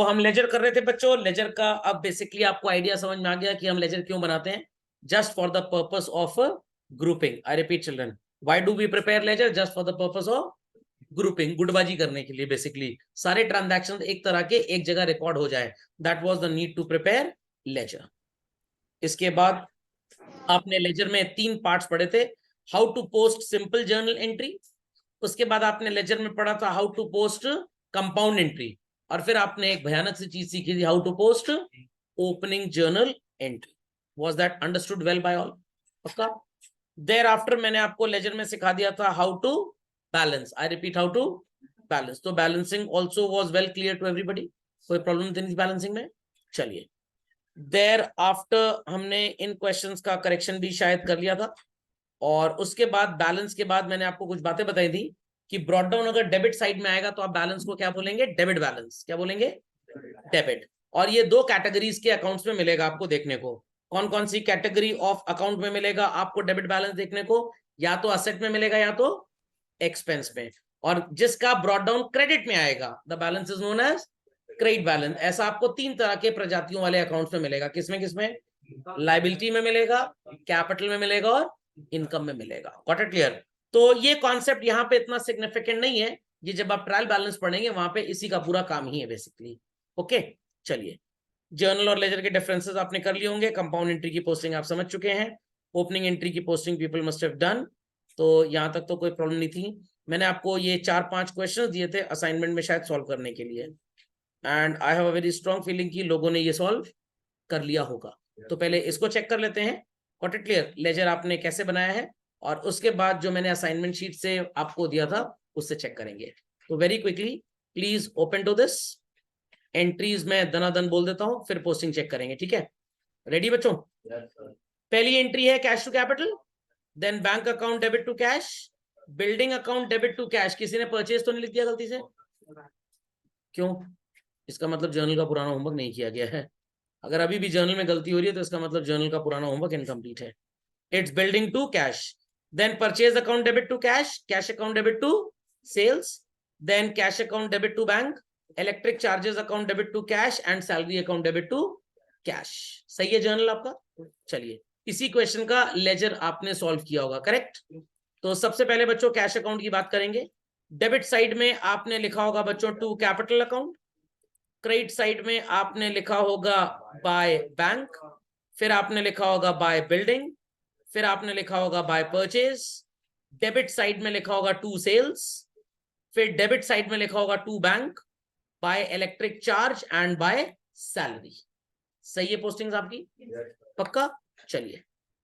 हम लेजर कर रहे थे बच्चों। लेजर का अब बेसिकली आपको आइडिया समझ में आ गया कि हम लेजर क्यों बनाते हैं। Just for the purpose of grouping. I repeat children, why do we prepare ledger? Just for the purpose of grouping, गुटबाजी करने के लिए। बेसिकली सारे ट्रांजैक्शन एक तरह के एक जगह रिकॉर्ड हो जाए, that was the need to prepare ledger. इसके बाद आपने लेजर में 3 पार्ट्स पढ़े थे। How to post simple journal entry, उसके बाद आपने लेजर में पढ़ा था how to post compound entry, और फिर आपने एक भयानक सी चीज सीखी थी, how to post opening journal entry. Was that understood well by all? पक्का? देयर आफ्टर मैंने आपको लेजर में सिखा दिया था how to balance. I repeat, how to balance. तो balancing also was well clear to everybody? कोई प्रॉब्लम नहीं बैलेंसिंग में? चलिए, देयर आफ्टर हमने इन क्वेश्चंस का करेक्शन भी शायद कर लिया था। और उसके बाद बैलेंस के बाद मैंने आपको कुछ बातें बताई थी कि ब्रॉड डाउन अगर डेबिट साइड में आएगा तो आप बैलेंस को क्या बोलेंगे? Debit balance. क्या बोलेंगे? डेबिट। और ये 2 कैटेगरीज के अकाउंट्स में मिलेगा आपको देखने को। कौन कौन सी कैटेगरी ऑफ अकाउंट में मिलेगा आपको डेबिट बैलेंस देखने को? या तो असेट में मिलेगा या तो एक्सपेंस में। और जिसका ब्रॉड डाउन क्रेडिट में आएगा, the balance is known as credit balance. ऐसा आपको 3 तरह के प्रजातियों वाले अकाउंट्स में मिलेगा। किसमें किसमें? लाइबिलिटी में मिलेगा, कैपिटल में मिलेगा और इनकम में मिलेगा। Got it clear? तो ये कॉन्सेप्ट यहाँ पे इतना सिग्निफिकेंट नहीं है, ये जब आप ट्रायल बैलेंस पढ़ेंगे वहां पे इसी का पूरा काम ही है बेसिकली। ओके, चलिए, जर्नल और लेजर के डिफरेंसेस आपने कर लिए होंगे। कंपाउंड एंट्री की पोस्टिंग आप समझ चुके हैं। ओपनिंग एंट्री की posting people must have done. तो यहां तक तो कोई प्रॉब्लम नहीं थी। मैंने आपको ये 4-5 क्वेश्चन दिए थे असाइनमेंट में शायद सॉल्व करने के लिए, and I have a very strong feeling कि लोगों ने ये सॉल्व कर लिया होगा। तो पहले इसको चेक कर लेते हैं। Got it clear? लेजर आपने कैसे बनाया है, और उसके बाद जो मैंने असाइनमेंट शीट से आपको दिया था उससे चेक करेंगे। तो very quickly please open to this. Entries में दनादन बोल देता हूं, फिर पोस्टिंग चेक करेंगे। ठीक है? रेडी बच्चों? पहली एंट्री है cash to capital, then bank account debit to cash, building account debit to cash. किसी ने परचेज तो नहीं लिख दिया गलती से? क्यों? इसका मतलब जर्नल का पुराना होमवर्क नहीं किया गया है। अगर अभी भी जर्नल में गलती हो रही है तो इसका मतलब जर्नल का पुराना होमवर्क इनकम्प्लीट है। It's building to cash, then purchase account debit to cash, cash account debit to sales, then cash account debit to bank, electric charges account debit to cash and salary account debit to cash. सही है journal आपका? चलिए, इसी question का laser आपने solve किया होगा, correct? तो सबसे पहले बच्चों कैश अकाउंट की बात करेंगे। डेबिट साइड में आपने लिखा होगा बच्चों to capital account, credit side में आपने लिखा होगा बाय बैंक, फिर आपने लिखा होगा बाय बिल्डिंग, फिर आपने लिखा होगा बाय परचेज, डेबिट साइड में लिखा होगा टू सेल्स, फिर डेबिट साइड में लिखा होगा to bank, by electric charge and by salary. सही है पोस्टिंग्स आपकी? पक्का? चलिए,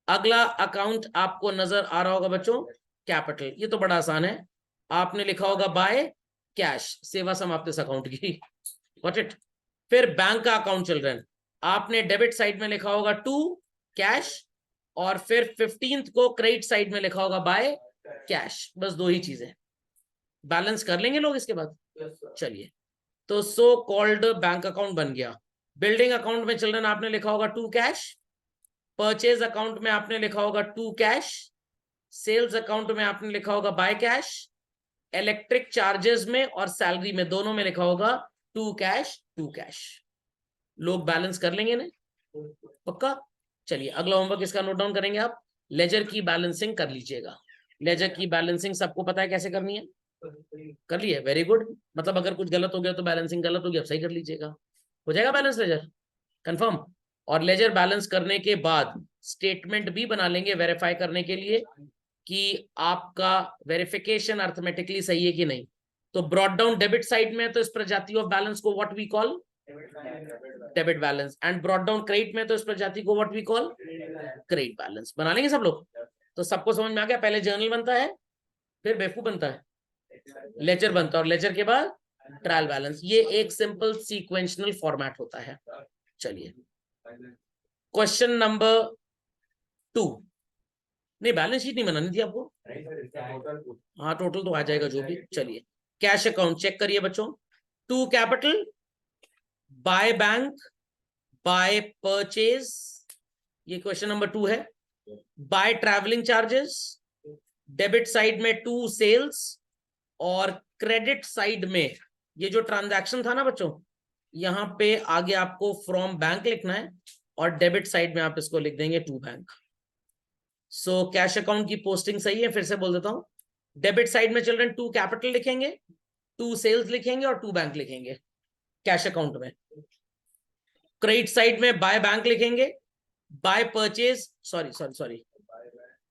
अगला अकाउंट आपको नजर आ रहा होगा बच्चों कैपिटल। ये तो बड़ा आसान है, आपने लिखा होगा बाय कैश, सेवा समाप्त इस अकाउंट की। Got it? फिर बैंक का अकाउंट चल रहा है, आपने डेबिट साइड में लिखा होगा टू कैश, और फिर 15th को क्रेडिट साइड में लिखा होगा बाय कैश। बस 2 ही चीजें। बैलेंस कर लेंगे लोग इसके बाद? चलिए, तो सो कॉल्ड बैंक अकाउंट बन गया। बिल्डिंग अकाउंट में चिल्ड्रन आपने लिखा होगा टू कैश, परचेज अकाउंट में आपने लिखा होगा टू कैश, सेल्स अकाउंट में आपने लिखा होगा बाय कैश, इलेक्ट्रिक चार्जेस में और सैलरी में दोनों में लिखा होगा टू कैश टू कैश। लोग बैलेंस कर लेंगे ना? पक्का? चलिए, अगला होमवर्क इसका नोट डाउन करेंगे आप। लेजर की बैलेंसिंग कर लीजिएगा। लेजर की बैलेंसिंग सबको पता है कैसे करनी है? कर लिए? Very good. मतलब अगर कुछ गलत हो गया तो बैलेंसिंग गलत हो गया, अब सही कर लीजिएगा। हो जाएगा बैलेंस लेजर? कंफर्म? और लेजर बैलेंस करने के बाद स्टेटमेंट भी बना लेंगे वेरीफाई करने के लिए कि आपका वेरिफिकेशन अर्थमेटिकली सही है कि नहीं। तो ब्रॉड डाउन डेबिट साइड में तो इस प्रजाति ऑफ बैलेंस को what we call debit balance, and brought down credit में तो इस प्रजाति को what we call credit balance. बना लेंगे सब लोग? तो सबको समझ में आ गया? पहले जर्नल बनता है, फिर बेवकूफ बनता है, लेजर बनता है, और लेजर के बाद ट्रायल बैलेंस। ये एक सिंपल सीक्वेंशियल फॉर्मेट होता है। चलिए, क्वेश्चन नंबर 2। नहीं, बैलेंस शीट नहीं बनानी थी आपको? हाँ, टोटल तो आ जाएगा जो भी। चलिए, कैश अकाउंट चेक करिए बच्चों। To capital, by bank, by purchase, ये क्वेश्चन नंबर 2 है। By travelling charges, debit side में टू सेल्स, और क्रेडिट साइड में ये जो ट्रांजैक्शन था ना बच्चों, यहाँ पे आगे आपको फ्रॉम बैंक लिखना है और डेबिट साइड में आप इसको लिख देंगे to bank. So cash account की पोस्टिंग सही है, फिर से बोल देता हूं। डेबिट साइड में चिल्ड्रन टू कैपिटल लिखेंगे, टू सेल्स लिखेंगे और टू बैंक लिखेंगे कैश अकाउंट में। क्रेडिट साइड में बाय बैंक लिखेंगे, by purchase, sorry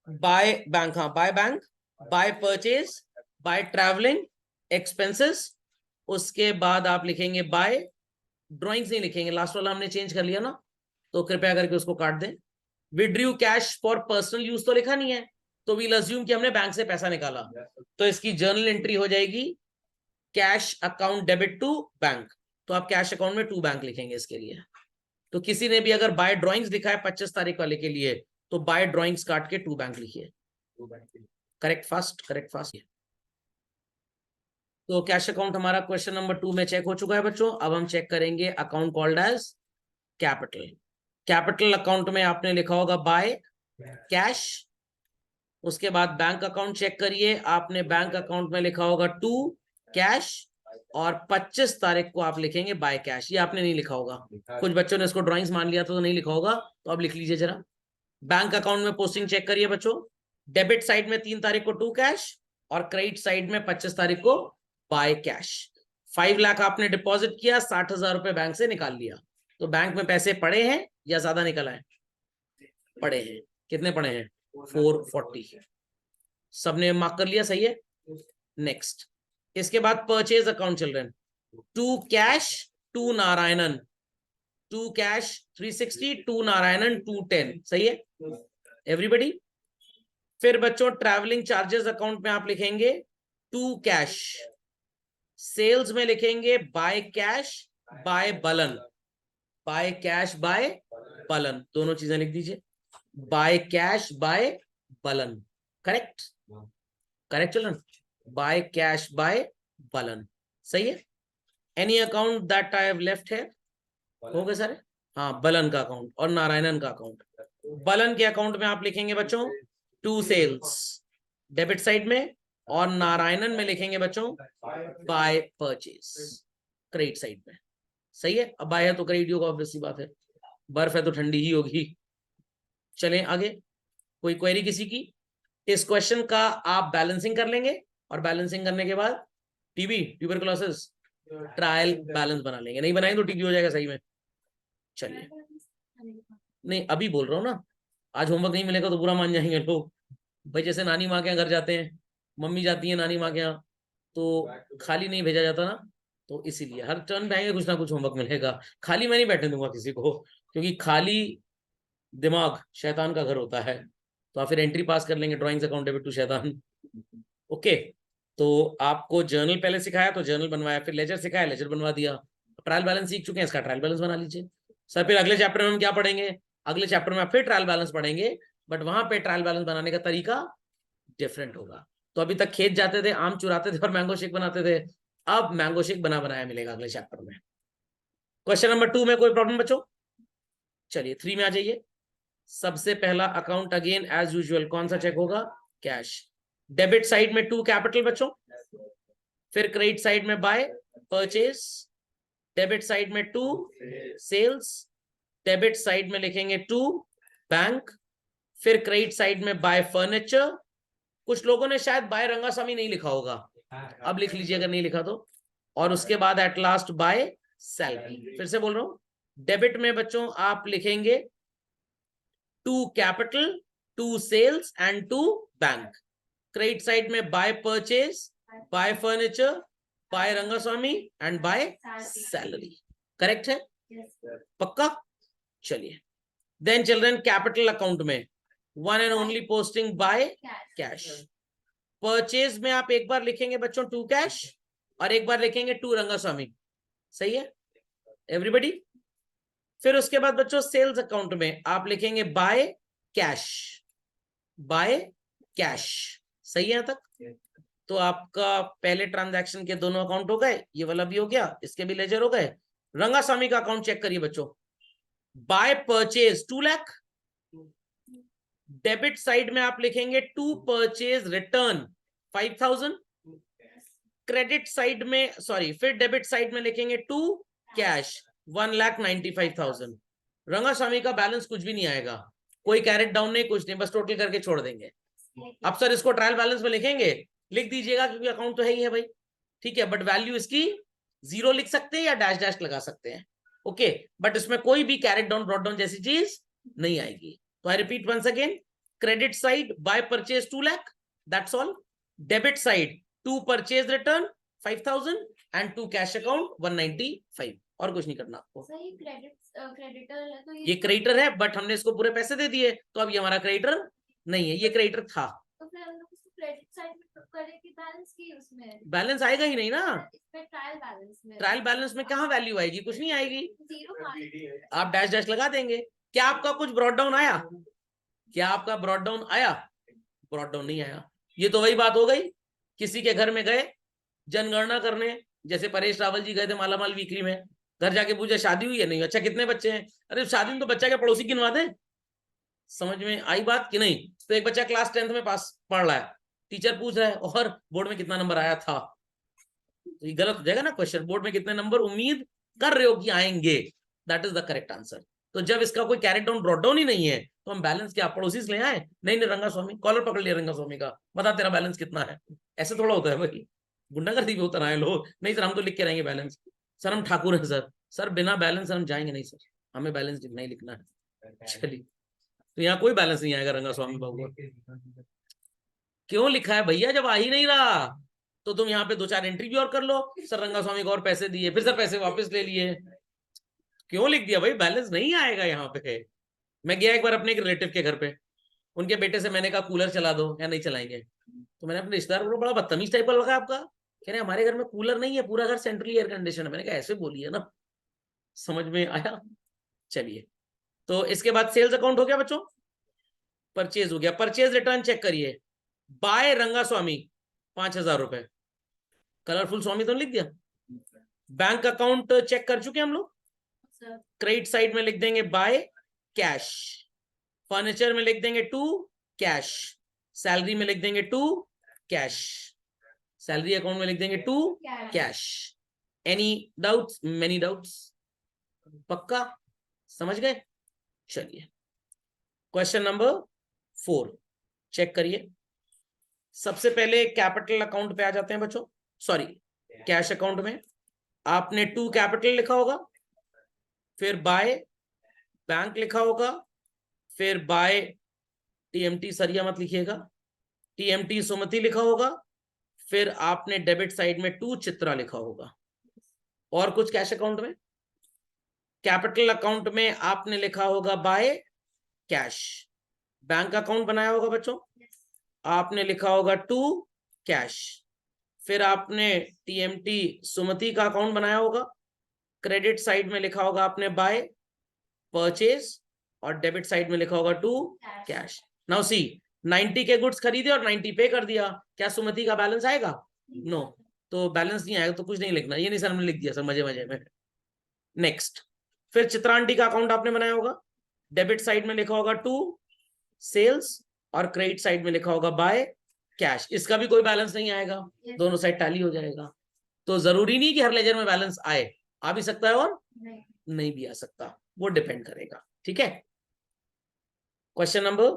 by bank, हाँ by bank, by purchase, by travelling expenses. उसके बाद आप लिखेंगे बाय, ड्राइंग्स नहीं लिखेंगे, लास्ट वाला हमने चेंज कर लिया ना, तो कृपया करके उसको काट दें। Withdrew cash for personal use तो लिखा नहीं है, तो वील अज्यूम कि हमने बैंक से पैसा निकाला, तो इसकी जर्नल एंट्री हो जाएगी cash account debit to bank. तो आप कैश अकाउंट में टू बैंक लिखेंगे इसके लिए। तो किसी ने भी अगर बाय ड्राइंग्स लिखा है 25 तारीख वाले के लिए, तो बाय ड्राइंग्स काट के टू बैंक लिखिए। Correct fast, correct fast. तो कैश अकाउंट हमारा क्वेश्चन नंबर 2 में चेक हो चुका है बच्चों। अब हम चेक करेंगे account called as capital. Capital account में आपने लिखा होगा बाय कैश। उसके बाद बैंक अकाउंट चेक करिए, आपने बैंक अकाउंट में लिखा होगा टू कैश और 25 तारीख को आप लिखेंगे बाय कैश। ये आपने नहीं लिखा होगा, कुछ बच्चों ने इसको ड्राइंग्स मान लिया तो नहीं लिखा होगा, तो अब लिख लीजिए जरा। बैंक अकाउंट में पोस्टिंग चेक करिए बच्चों। डेबिट साइड में 3 तारीख को टू कैश और क्रेडिट साइड में 25 तारीख को बाय कैश। 5 लाख आपने डिपॉजिट किया, 60,000 रुपए बैंक से निकाल लिया। तो बैंक में पैसे पड़े हैं या ज्यादा निकल आए? पड़े हैं। कितने पड़े हैं? 440। सबने मार्क कर लिया, सही है। नेक्स्ट, इसके बाद purchase account children, to cash to Narayanan, to cash 360, to Narayanan 210, सही है एवरीबडी। फिर बच्चों ट्रैवलिंग चार्जेस अकाउंट में आप लिखेंगे टू कैश, सेल्स में लिखेंगे by cash by balance, by cash by balance, दोनों चीजें लिख दीजिए, by cash by balance. Correct, correct children, by cash by balance, सही है। Any account that I have left है, हो गए सारे? हाँ, बलन का अकाउंट और नारायणन का अकाउंट। बलन के अकाउंट में आप लिखेंगे बच्चों टू सेल्स डेबिट साइड में, और नारायणन में लिखेंगे बच्चों बाय परचेज क्रेडिट साइड में, सही है। अब बाय है तो क्रेडिट होगा, ऑब्वियसली बात है, बर्फ है तो ठंडी ही होगी। चलें आगे, कोई क्वेरी किसी की? इस क्वेश्चन का आप बैलेंसिंग कर लेंगे और बैलेंसिंग करने के बाद टीबी ट्यूबरकुलोसिस ट्रायल बैलेंस बना लेंगे, नहीं बनाएंगे तो टीबी हो जाएगा सही में। चलिए, नहीं अभी बोल रहा हूँ ना, आज होमवर्क नहीं मिलेगा तो बुरा मान जाएंगे लोग भाई। जैसे नानी माँ के यहाँ घर जाते हैं, मम्मी जाती है नानी माँ के यहाँ, तो खाली नहीं भेजा जाता ना, तो इसीलिए हर टर्न पे आएंगे कुछ ना कुछ होमवर्क मिलेगा। खाली मैं नहीं बैठने दूंगा किसी को, क्योंकि खाली दिमाग शैतान का घर होता है। तो आप फिर एंट्री पास कर लेंगे, ड्राइंग्स अकाउंट डेबिट टू शैतान। ओके, तो आपको जर्नल पहले सिखाया तो जर्नल बनवाया, फिर लेजर सिखाया लेजर बनवा दिया, ट्रायल बैलेंस सीख चुके हैं, इसका ट्रायल बैलेंस बना लीजिए। सर फिर अगले चैप्टर में हम क्या पढ़ेंगे? अगले चैप्टर में आप फिर ट्रायल बैलेंस पढ़ेंगे, बट वहां पे ट्रायल बैलेंस बनाने का तरीका डिफरेंट होगा। तो अभी तक खेत जाते थे, आम चुराते थे और मैंगो शेक बनाते थे, अब मैंगो शेक बना बनाया मिलेगा अगले चैप्टर में। क्वेश्चन नंबर 2 में कोई प्रॉब्लम बच्चों? चलिए 3 में आ जाइए। सबसे पहला अकाउंट अगेन एज यूजुअल कौन सा चेक होगा? कैश। डेबिट साइड में टू कैपिटल बच्चों, फिर क्रेडिट साइड में बाय परचेज, डेबिट साइड में टू सेल्स, डेबिट साइड में लिखेंगे टू बैंक, फिर क्रेडिट साइड में बाय फर्नीचर। कुछ लोगों ने शायद बाय रंगास्वामी नहीं लिखा होगा, अब लिख लीजिए अगर नहीं लिखा तो। और उसके बाद एट लास्ट बाय सैलरी। फिर से बोल रहा हूं, डेबिट में बच्चों आप लिखेंगे to capital, to sales and to bank. Credit side में by purchase, by furniture, by Rangaswamy and by salary. Correct है? पक्का? चलिए, देन चिल्ड्रन कैपिटल अकाउंट में one and only posting by cash. Purchase में आप एक बार लिखेंगे बच्चों टू कैश और एक बार लिखेंगे टू रंगास्वामी, सही है एवरीबॉडी। फिर उसके बाद बच्चों सेल्स अकाउंट में आप लिखेंगे बाय कैश, बाय कैश, सही है यहां तक? तो आपका पहले ट्रांजैक्शन के दोनों अकाउंट हो गए, ये वाला भी हो गया, इसके भी लेजर हो गए। रंगास्वामी का अकाउंट चेक करिए बच्चों, by purchase 2 lakh, debit side में आप लिखेंगे to purchase return 5,000, credit side में फिर डेबिट साइड में लिखेंगे टू कैश 1,95,000। रंगास्वामी का बैलेंस कुछ भी नहीं आएगा, कोई कैरेट डाउन नहीं, कुछ नहीं, बस टोटल करके छोड़ देंगे। अब सर इसको ट्रायल बैलेंस में लिखेंगे, लिख दीजिएगा क्योंकि अकाउंट तो है ही है भाई, ठीक है, बट वैल्यू इसकी 0 लिख सकते हैं या डैश डैश लगा सकते हैं, ओके, बट इसमें कोई भी कैरेट डाउन ब्रॉट डाउन जैसी चीज नहीं आएगी। तो I repeat once again, credit side by purchase 2 lakh, that's all. Debit side to purchase return 5,000 and to cash account 195, और कुछ नहीं करना आपको। सही क्रेडिटर है तो ये क्रेडिटर है, बट हमने इसको पूरे पैसे दे दिए, तो अब ये हमारा क्रेडिटर नहीं है, ये क्रेडिटर था। तो फिर हम लोग उसको क्रेडिट साइड में करें कि बैलेंस की उसमें बैलेंस आएगा ही नहीं ना, इसमें ट्रायल बैलेंस में कहाँ वैल्यू आएगी, कुछ नहीं आएगी, 0 आप डैश डैश लगा देंगे। क्या आपका कुछ ब्रॉड डाउन आया, क्या आपका ब्रॉड डाउन आया, ब्रॉड डाउन नहीं आया। ये तो वही बात हो गई, किसी के घर में गए जनगणना करने, जैसे परेश रावल जी गए थे मालामाल वीकली में, घर जाके पूछा शादी हुई है, नहीं, अच्छा कितने बच्चे हैं, अरे शादी में तो बच्चा के पड़ोसी गिनवा दे। समझ में आई बात कि नहीं। तो एक बच्चा क्लास 10th में पास पढ़ रहा है, टीचर पूछ रहा है और बोर्ड में कितना नंबर आया था, तो ये गलत हो जाएगा ना क्वेश्चन, बोर्ड में कितने नंबर उम्मीद कर रहे हो कि आएंगे, that is the correct answer. तो जब इसका कोई कैरेट डाउन ब्रॉट डाउन ही नहीं है, तो हम बैलेंस क्या पड़ोसी से ले आए, नहीं रंगा स्वामी, कॉलर पकड़ लिया रंगा स्वामी का, बता तेरा बैलेंस कितना है, ऐसे थोड़ा होता है भाई, गुंडागर्दी भी उतर आए लोग, नहीं सर हम तो लिख के रहेंगे बैलेंस, सर हम ठाकुर हैं सर, सर बिना बैलेंस हम जाएंगे नहीं सर, हमें बैलेंस नहीं लिखना है। चलिए, तो यहाँ कोई बैलेंस नहीं आएगा रंगा स्वामी बाबू का। क्यों लिखा है भैया, जब आ ही नहीं रहा तो तुम यहाँ पे 2-4 एंट्री भी और कर लो, सर रंगा स्वामी को और पैसे दिए, फिर सर पैसे वापस ले लिए, क्यों लिख दिया भाई, बैलेंस नहीं आएगा यहाँ पे। मैं गया एक बार अपने एक रिलेटिव के घर पे, उनके बेटे से मैंने कहा कूलर चला दो, या नहीं चलाएंगे, तो मैंने अपने रिश्तेदार को बड़ा बदतमीज टाइप का लगा आपका, कह रहे हमारे घर में कूलर नहीं है, पूरा घर सेंट्रली एयर कंडीशन है। मैंने कहा ऐसे बोलिए ना, समझ में आया। चलिए, तो इसके बाद सेल्स अकाउंट हो गया बच्चों, परचेज हो गया, परचेज रिटर्न चेक करिए, बाय रंगा स्वामी 5,000 रुपए, कलरफुल स्वामी तो लिख दिया। बैंक अकाउंट चेक कर चुके हम लोग, क्रेडिट साइड में लिख देंगे बाय कैश, फर्नीचर में लिख देंगे टू कैश, सैलरी में लिख देंगे टू कैश, सैलरी अकाउंट में लिख देंगे to cash. Any doubts, many doubts, पक्का समझ गए। चलिए, क्वेश्चन नंबर 4 चेक करिए। सबसे पहले कैपिटल अकाउंट पे आ जाते हैं बच्चों, सॉरी कैश अकाउंट में आपने टू कैपिटल लिखा होगा, फिर बाय बैंक लिखा होगा, फिर बाय टीएमटी, सरिया मत लिखिएगा, टीएमटी सुमति लिखा होगा, फिर आपने डेबिट साइड में टू चित्रा लिखा होगा। और कुछ कैश अकाउंट में, कैपिटल अकाउंट में आपने लिखा होगा बाय कैश, बैंक अकाउंट बनाया होगा बच्चों, आपने लिखा होगा टू कैश, फिर आपने टीएमटी सुमति का अकाउंट बनाया होगा, क्रेडिट साइड में लिखा होगा आपने बाय परचेज, और डेबिट साइड में लिखा होगा टू कैश। नाउ सी, 90 के गुड्स खरीदे और 90 पे कर दिया, क्या सुमति का बैलेंस आएगा, नो, तो बैलेंस नहीं आएगा, तो कुछ नहीं लिखना, ये नहीं सर हमने लिख दिया सर मजे मजे में। नेक्स्ट, फिर चित्रांटी का अकाउंट आपने बनाया होगा, डेबिट साइड में लिखा होगा टू सेल्स, और क्रेडिट साइड में लिखा होगा बाय कैश, इसका भी कोई बैलेंस नहीं आएगा, दोनों साइड टैली हो जाएगा। तो जरूरी नहीं कि हर लेजर में बैलेंस आए, आ भी सकता है और नहीं भी आ सकता, वो डिपेंड करेगा, ठीक है। क्वेश्चन नंबर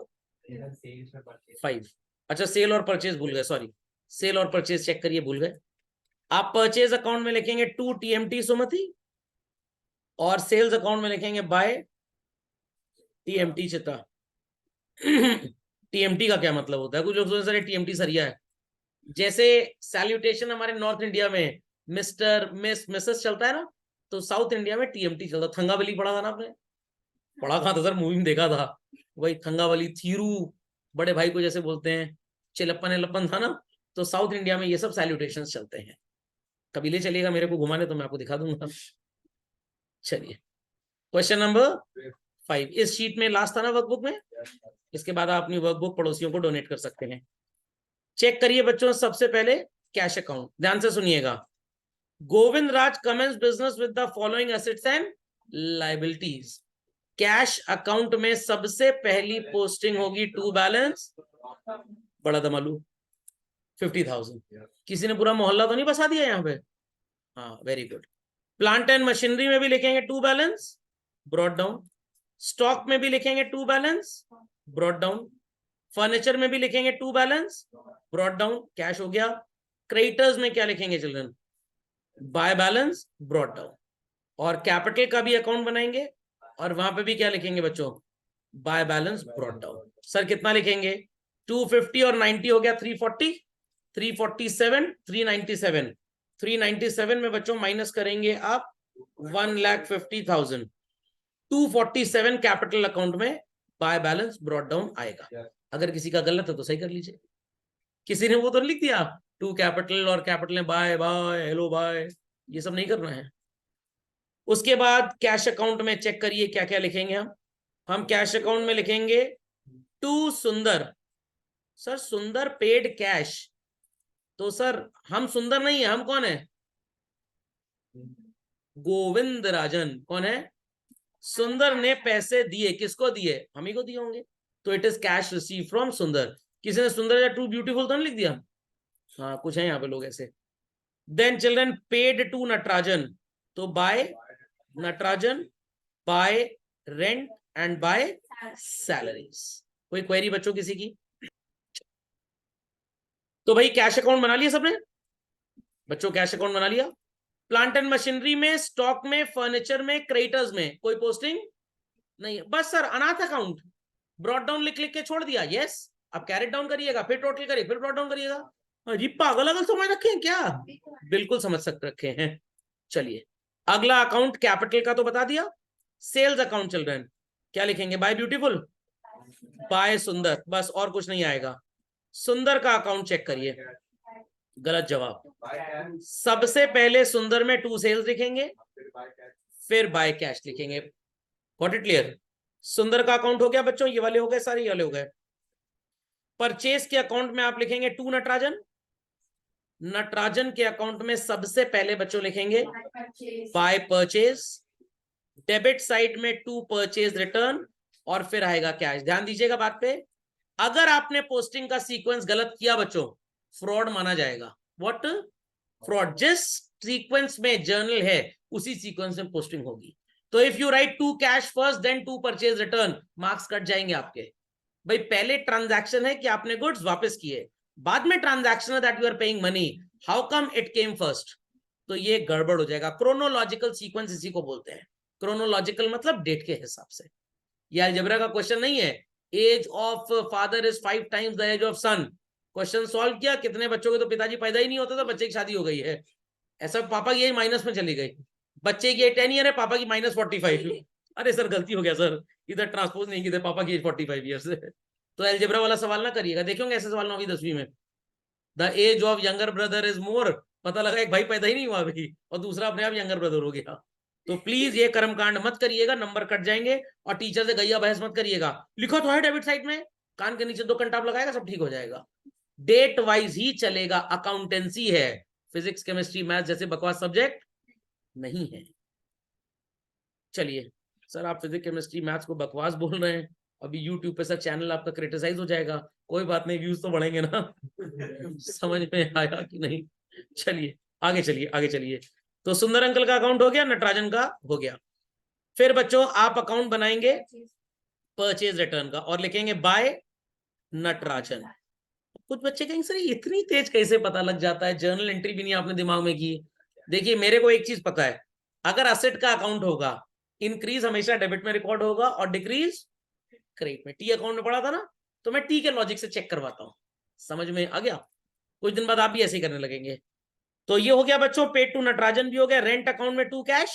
5, अच्छा सेल और परचेज भूल गए, सॉरी, सेल और परचेज चेक करिए, भूल गए। आप परचेज अकाउंट में लिखेंगे टू टीएमटी सुमति, और सेल्स अकाउंट में लिखेंगे बाय टीएमटी चिता। टीएमटी का क्या मतलब होता है, कुछ लोग सोचते हैं टीएमटी सरिया है, जैसे सैल्यूटेशन हमारे नॉर्थ इंडिया में मिस्टर मिस मिसेस चलता है ना, तो साउथ इंडिया में टीएमटी चलता है। थंगावली पढ़ा था ना आपने, पढ़ा कहा था सर, मूवी में देखा था, वही थंगावली, थीरू बड़े भाई को जैसे बोलते हैं, चिलप्पन एलप्पन था ना, तो साउथ इंडिया में ये सब सैल्यूटेशन चलते हैं। कभी ले चलिएगा मेरे को घुमाने, तो मैं आपको दिखा दूंगा। चलिए, क्वेश्चन नंबर 5 इस शीट में लास्ट था ना वर्कबुक में, इसके बाद आप अपनी वर्कबुक पड़ोसियों को डोनेट कर सकते हैं। चेक करिए बच्चों, सबसे पहले कैश अकाउंट, ध्यान से सुनिएगा। Govind Raj commences business with the following assets and liabilities. Cash account में सबसे पहली पोस्टिंग होगी टू बैलेंस, बड़ा दमालू 50,000। किसी ने पूरा मोहल्ला तो नहीं बसा दिया यहाँ पे, हाँ very good. Plant and machinery में भी लिखेंगे to balance, brought down. Stock में भी लिखेंगे to balance, brought down. Furniture में भी लिखेंगे to balance, brought down, cash हो गया। क्रेडिटर्स में क्या लिखेंगे children? By balance, brought down. और कैपिटल का भी अकाउंट बनाएंगे और वहां पे भी क्या लिखेंगे बच्चों? Bye balance, brought down. Sir कितना लिखेंगे? 250 और 90 हो गया 340, 347, 397। 397 में बच्चों माइनस करेंगे आप 1,50,000। 247 कैपिटल अकाउंट में बाय बैलेंस ब्रॉट डाउन आएगा। अगर किसी का गलत है तो सही कर लीजिए। किसी ने वो तो लिख दिया टू कैपिटल और कैपिटल में बाय बाय हेलो बाय, ये सब नहीं करना है। उसके बाद कैश अकाउंट में चेक करिए क्या क्या लिखेंगे हम कैश अकाउंट में लिखेंगे टू सुंदर। सर सुंदर पेड कैश, तो सर हम सुंदर नहीं है, हम कौन है? गोविंद राजन। कौन है? सुंदर ने पैसे दिए, किसको दिए? हम ही को दिए होंगे, तो it is cash receive from सुंदर। किसी ने सुंदर या टू ब्यूटीफुल तो नहीं लिख दिया? हाँ कुछ है यहाँ पे लोग ऐसे। Then children paid to Natarajan, तो by Natarajan, by rent and by salaries. कोई क्वेरी बच्चों किसी की? तो भाई कैश अकाउंट बना लिया सबने बच्चों? कैश अकाउंट बना लिया। प्लांट एंड मशीनरी में, स्टॉक में, फर्नीचर में, क्रेडिटर्स में कोई पोस्टिंग नहीं है। बस सर अनाथ अकाउंट ब्रॉट डाउन लिख लिख के छोड़ दिया। यस, अब कैरेट डाउन करिएगा, फिर टोटल करिए, फिर ब्रॉट डाउन करिएगा। जी पागल अगल समझ रखे हैं क्या? बिल्कुल समझ सकते रखे हैं। चलिए अगला अकाउंट कैपिटल का तो बता दिया। सेल्स अकाउंट चिल्ड्रन क्या लिखेंगे? बाय ब्यूटीफुल, बाय सुंदर, बस और कुछ नहीं आएगा। सुंदर का अकाउंट चेक करिए, गलत जवाब। सबसे पहले सुंदर में टू सेल्स लिखेंगे, फिर बाय कैश लिखेंगे। Got it clear? सुंदर का अकाउंट हो गया बच्चों, ये वाले हो गए, सारे ये वाले हो गए। परचेज के अकाउंट में आप लिखेंगे टू नटराजन। नटराजन के अकाउंट में सबसे पहले बच्चों लिखेंगे बाय परचेज। डेबिट साइड में टू परचेज रिटर्न और फिर आएगा कैश। ध्यान दीजिएगा बात पे, अगर आपने पोस्टिंग का सीक्वेंस गलत किया बच्चों, फ्रॉड माना जाएगा। व्हाट? फ्रॉड। जिस सीक्वेंस में जर्नल है उसी सीक्वेंस में पोस्टिंग होगी। तो if you write to cash first then to purchase return, marks cut जाएंगे आपके। भाई पहले ट्रांजैक्शन है कि आपने गुड्स वापस किए, बाद में ट्रांजैक्शन है that you are paying money, how come it came first? तो ये गड़बड़ हो जाएगा। क्रोनोलॉजिकल सीक्वेंस इसी को बोलते हैं। क्रोनोलॉजिकल मतलब डेट के हिसाब से। ये अलजेब्रा का क्वेश्चन नहीं है age of father is 5 times the age of son. Question solve किया, कितने बच्चों के तो पिताजी पैदा ही नहीं होते तो बच्चे की शादी हो गई है, ऐसा पापा की माइनस में चली गई। बच्चे की 10 ईयर है, पापा की -45। अरे सर गलती हो गया सर, इधर ट्रांसपोज नहीं की थी, पापा की एज 45 ईयर्स है। तो अलजेब्रा वाला सवाल ना करिएगा, देखेंगे ऐसे सवाल 9वीं 10वीं में। The age of younger brother is more, पता लगा एक भाई पैदा ही नहीं हुआ अभी और दूसरा अपने आप यंगर ब्रदर हो गया। तो प्लीज ये कर्मकांड मत करिएगा, नंबर कट जाएंगे। और टीचर से गैया बहस मत करिएगा, लिखो तो है डेबिट साइड में, कान के नीचे 2 कंटाप लगाएगा सब ठीक हो जाएगा। डेट वाइज ही चलेगा, अकाउंटेंसी है, फिजिक्स केमिस्ट्री मैथ जैसे बकवास सब्जेक्ट नहीं है। चलिए सर आप फिजिक्स केमिस्ट्री मैथ्स को बकवास बोल रहे हैं, अभी यूट्यूब पे सर चैनल आपका क्रिटिसाइज हो जाएगा। कोई बात नहीं, व्यूज तो बढ़ेंगे ना। समझ में आया कि नहीं? चलिए आगे चलिए, आगे चलिए। तो सुंदर अंकल का अकाउंट हो गया, नटराजन का हो गया। फिर बच्चों आप अकाउंट बनाएंगे परचेज रिटर्न का और लिखेंगे बाय नटराजन। कुछ बच्चे कहेंगे सर इतनी तेज कैसे पता लग जाता है, जर्नल एंट्री भी नहीं आपने दिमाग में की। देखिए मेरे को एक चीज पता है, अगर असेट का अकाउंट होगा इंक्रीज हमेशा डेबिट में रिकॉर्ड होगा और डिक्रीज क्रेडिट में। टी अकाउंट में पढ़ा था ना, तो मैं टी के लॉजिक से चेक करवाता हूं। समझ में आ गया? कुछ दिन बाद आप भी ऐसे ही करने लगेंगे। तो ये हो गया बच्चों, पेड टू नटराजन भी हो गया, रेंट अकाउंट में टू कैश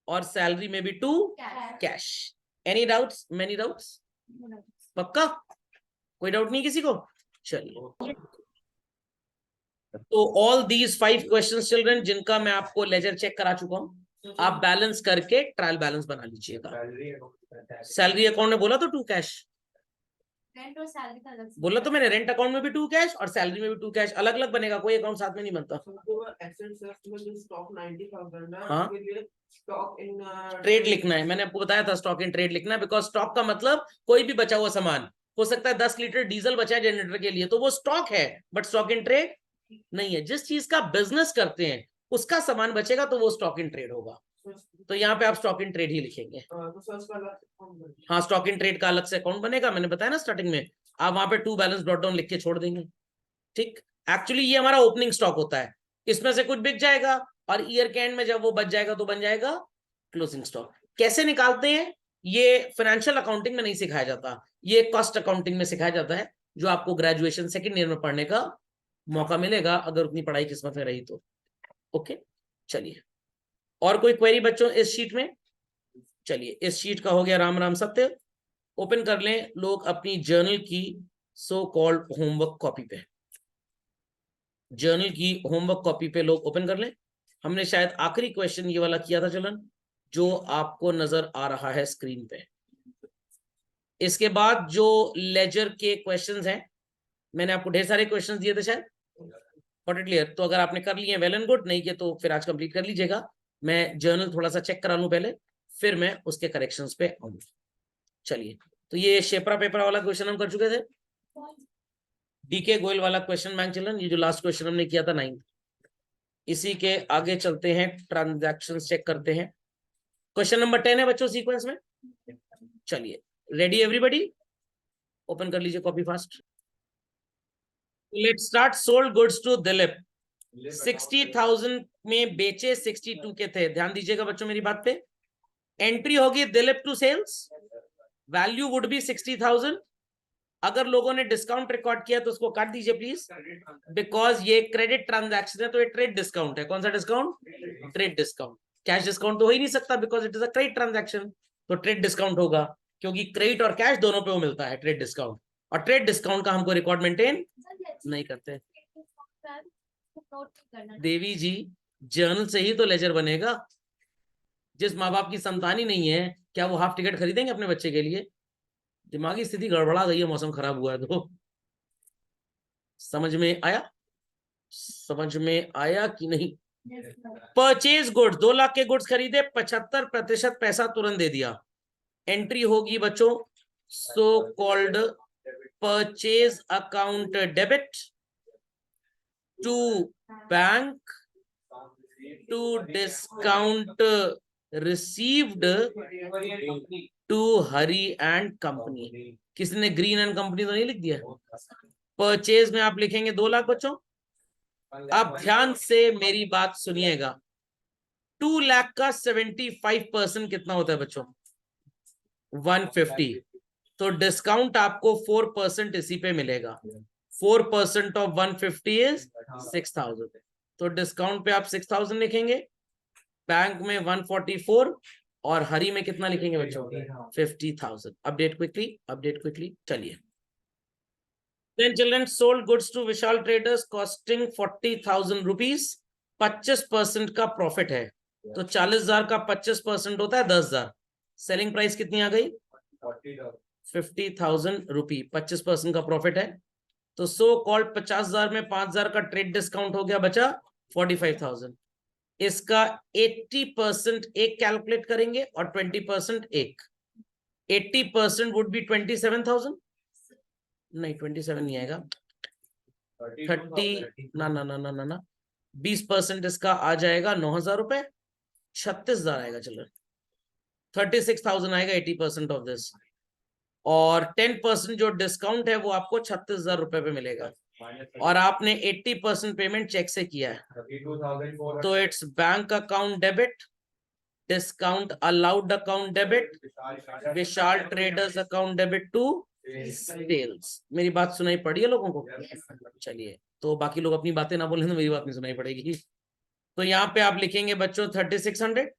और सैलरी में भी to cash. Any doubts? Many doubts? पक्का कोई डाउट नहीं किसी को? चलिए तो ऑल दीज 5 क्वेश्चंस चिल्ड्रन जिनका मैं आपको लेजर चेक करा चुका हूं, आप बैलेंस करके ट्रायल बैलेंस बना लीजिएगा। सैलरी अकाउंट में बोला तो टू कैश, रेंट और सैलरी का अलग से बोला तो मैंने, रेंट अकाउंट में भी टू कैश और सैलरी में भी टू कैश, अलग अलग बनेगा, कोई अकाउंट साथ में नहीं बनता। हाँ ट्रेड लिखना है, मैंने आपको बताया था स्टॉक इन ट्रेड लिखना है, बिकॉज स्टॉक का मतलब कोई भी बचा हुआ सामान। हो सकता है 10 लीटर डीजल बचा है जनरेटर के लिए, तो वो स्टॉक है, बट स्टॉक इन ट्रेड नहीं है। जिस चीज का बिजनेस करते हैं उसका सामान बचेगा तो वो स्टॉक इन ट्रेड होगा। तो यहाँ पे आप स्टॉक इन ट्रेड ही लिखेंगे। हाँ, स्टॉक इन ट्रेड का अलग से अकाउंट बनेगा, मैंने बताया ना स्टार्टिंग में, आप वहां पे टू बैलेंस ब्रॉट डाउन लिख के छोड़ देंगे। ठीक, एक्चुअली ये हमारा ओपनिंग स्टॉक होता है, इसमें से कुछ बिक जाएगा और ईयर के एंड में जब वो बच जाएगा तो बन जाएगा क्लोजिंग स्टॉक। कैसे निकालते हैं ये फाइनेंशियल अकाउंटिंग में नहीं सिखाया जाता, ये कॉस्ट अकाउंटिंग में सिखाया जाता है, जो आपको ग्रेजुएशन सेकेंड ईयर में पढ़ने का मौका मिलेगा अगर उतनी पढ़ाई किस्मत में रही तो। ओके, चलिए, और कोई क्वेरी बच्चों इस शीट में? चलिए, इस शीट का हो गया राम राम सत्य। ओपन कर लें लोग अपनी जर्नल की सो कॉल्ड होमवर्क कॉपी पे, जर्नल की होमवर्क कॉपी पे लोग ओपन कर लें। हमने शायद आखिरी क्वेश्चन ये वाला किया था चलन, जो आपको नजर आ रहा है स्क्रीन पे। इसके बाद जो लेजर के क्वेश्चंस हैं, मैंने आपको ढेर सारे क्वेश्चंस दिए थे शायद, गॉट इट क्लियर? तो अगर आपने कर लिए वेल एंड गुड, नहीं किए तो फिर आज कंप्लीट कर लीजिएगा। मैं जर्नल थोड़ा सा चेक करा लूं पहले, फिर मैं उसके करेक्शंस पे आऊंगा। चलिए, तो ये शेपरा पेपर वाला क्वेश्चन हम कर चुके थे, डीके गोयल वाला क्वेश्चन बैंक चिल्ड्रन, ये जो लास्ट क्वेश्चन हमने किया था 9th। इसी के आगे चलते हैं, ट्रांजैक्शन चेक करते हैं। क्वेश्चन नंबर 10 है बच्चों सीक्वेंस में। चलिए, रेडी एवरीबॉडी? ओपन कर लीजिए copy fast. Let's start. Sold goods to Dilip, 60,000 में बेचे 62 के थे। ध्यान दीजिएगा बच्चों मेरी बात पे। एंट्री होगी Dilip to sales, value would be 60,000। अगर लोगों ने डिस्काउंट रिकॉर्ड किया तो उसको काट दीजिए प्लीज, बिकॉज ये क्रेडिट ट्रांजैक्शन है तो ये ट्रेड डिस्काउंट है। कौन सा discount? Trade discount. Cash discount तो हो ही नहीं सकता because it is a credit transaction, तो ट्रेड डिस्काउंट होगा, क्योंकि क्रेडिट और कैश दोनों पे वो मिलता है ट्रेड डिस्काउंट, और ट्रेड डिस्काउंट का हमको रिकॉर्ड मेंटेन नहीं करते। देवी जी, जर्नल से ही तो लेजर बनेगा। जिस माँ बाप की संतान ही नहीं है, क्या वो हाफ टिकट खरीदेंगे अपने बच्चे के लिए? दिमागी स्थिति गड़बड़ा गई है, मौसम खराब हुआ है तो। समझ में आया? समझ में आया कि नहीं? परचेज गुड्स, 2 लाख के गुड्स खरीदे, 75% पैसा तुरंत दे दिया। एंट्री होगी बच्चों so called purchase account debit to bank to discount received to Hari and company. किसने ग्रीन एंड कंपनी तो नहीं लिख दिया? परचेज में आप लिखेंगे 2 लाख बच्चों। अब ध्यान से मेरी बात सुनिएगा, 2 लाख का 75% कितना होता है बच्चों? 150। तो डिस्काउंट आपको 4% इसी पे मिलेगा। 4% ऑफ 150 इज 6,000। तो डिस्काउंट पे आप 6,000 लिखेंगे, बैंक में 144, और हरी में कितना लिखेंगे बच्चों? 50,000। Update quickly, update quickly. चलिए, Then children sold goods to Vishal Traders costing 40,000 rupees, 25% का प्रॉफिट है, तो 40,000 का 25% होता है 10,000। सेलिंग प्राइस कितनी आ गई? 50,000 रुपी। 25% का प्रॉफिट है, तो सो कॉल्ड 50,000 में 5,000 का ट्रेड डिस्काउंट हो गया, बचा 45,000। इसका 80% एक कैलकुलेट करेंगे और 20% एक। 80% वुड बी 27,000, नहीं 27 नहीं आएगा, 30 ना ना ना ना ना ना 20% इसका आ जाएगा 9,000 रुपए, 36,000 आएगा। चलो 36,000 आएगा 80% ऑफ दिस, और 10% जो डिस्काउंट है वो आपको 36,000 रुपए पे मिलेगा, और आपने 80% पेमेंट चेक से किया है, तो it's bank account debit, discount allowed account debit, Vishal traders account debit to sales. मेरी बात सुनाई पड़ी है लोगों को? चलिए, तो बाकी लोग अपनी बातें ना बोले तो मेरी बात नहीं सुनाई पड़ेगी। तो यहाँ पे आप लिखेंगे बच्चों 3600,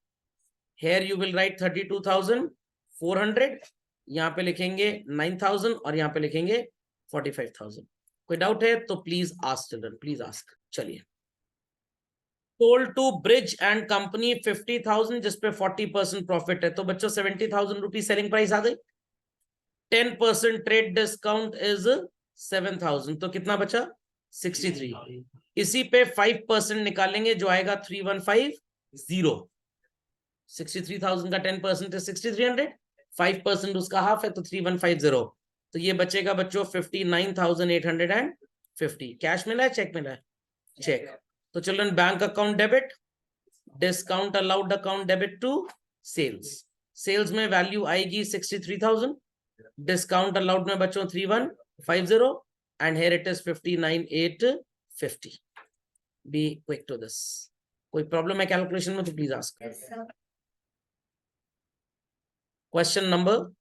हेयर यू विल राइट 32,400, यहाँ पे लिखेंगे 9,000 और यहाँ पे लिखेंगे 45,000। कोई डाउट है तो please ask children, please ask. चलिए, sold to Brij and company 50,000 जिसपे 40% प्रॉफिट है, तो बच्चों 70,000 रुपीज सेलिंग प्राइस आ गई। 10% ट्रेड डिस्काउंट इज 7,000, तो कितना बचा? 63। इसी पे 5% निकालेंगे जो आएगा 3,150। 63,000 का 10% है 6,300, 5% उसका हाफ है तो 3,150। तो ये बचेगा बच्चों 59,850। कैश मिला है, चेक मिला है? चेक। तो children bank account debit discount allowed account debit to sales. Sales में वैल्यू आएगी 63,000, डिस्काउंट अलाउड में बच्चों 3150 and here it is 59,850। Be quick to this. कोई प्रॉब्लम है कैलकुलेशन में तो प्लीज आस्क। Question number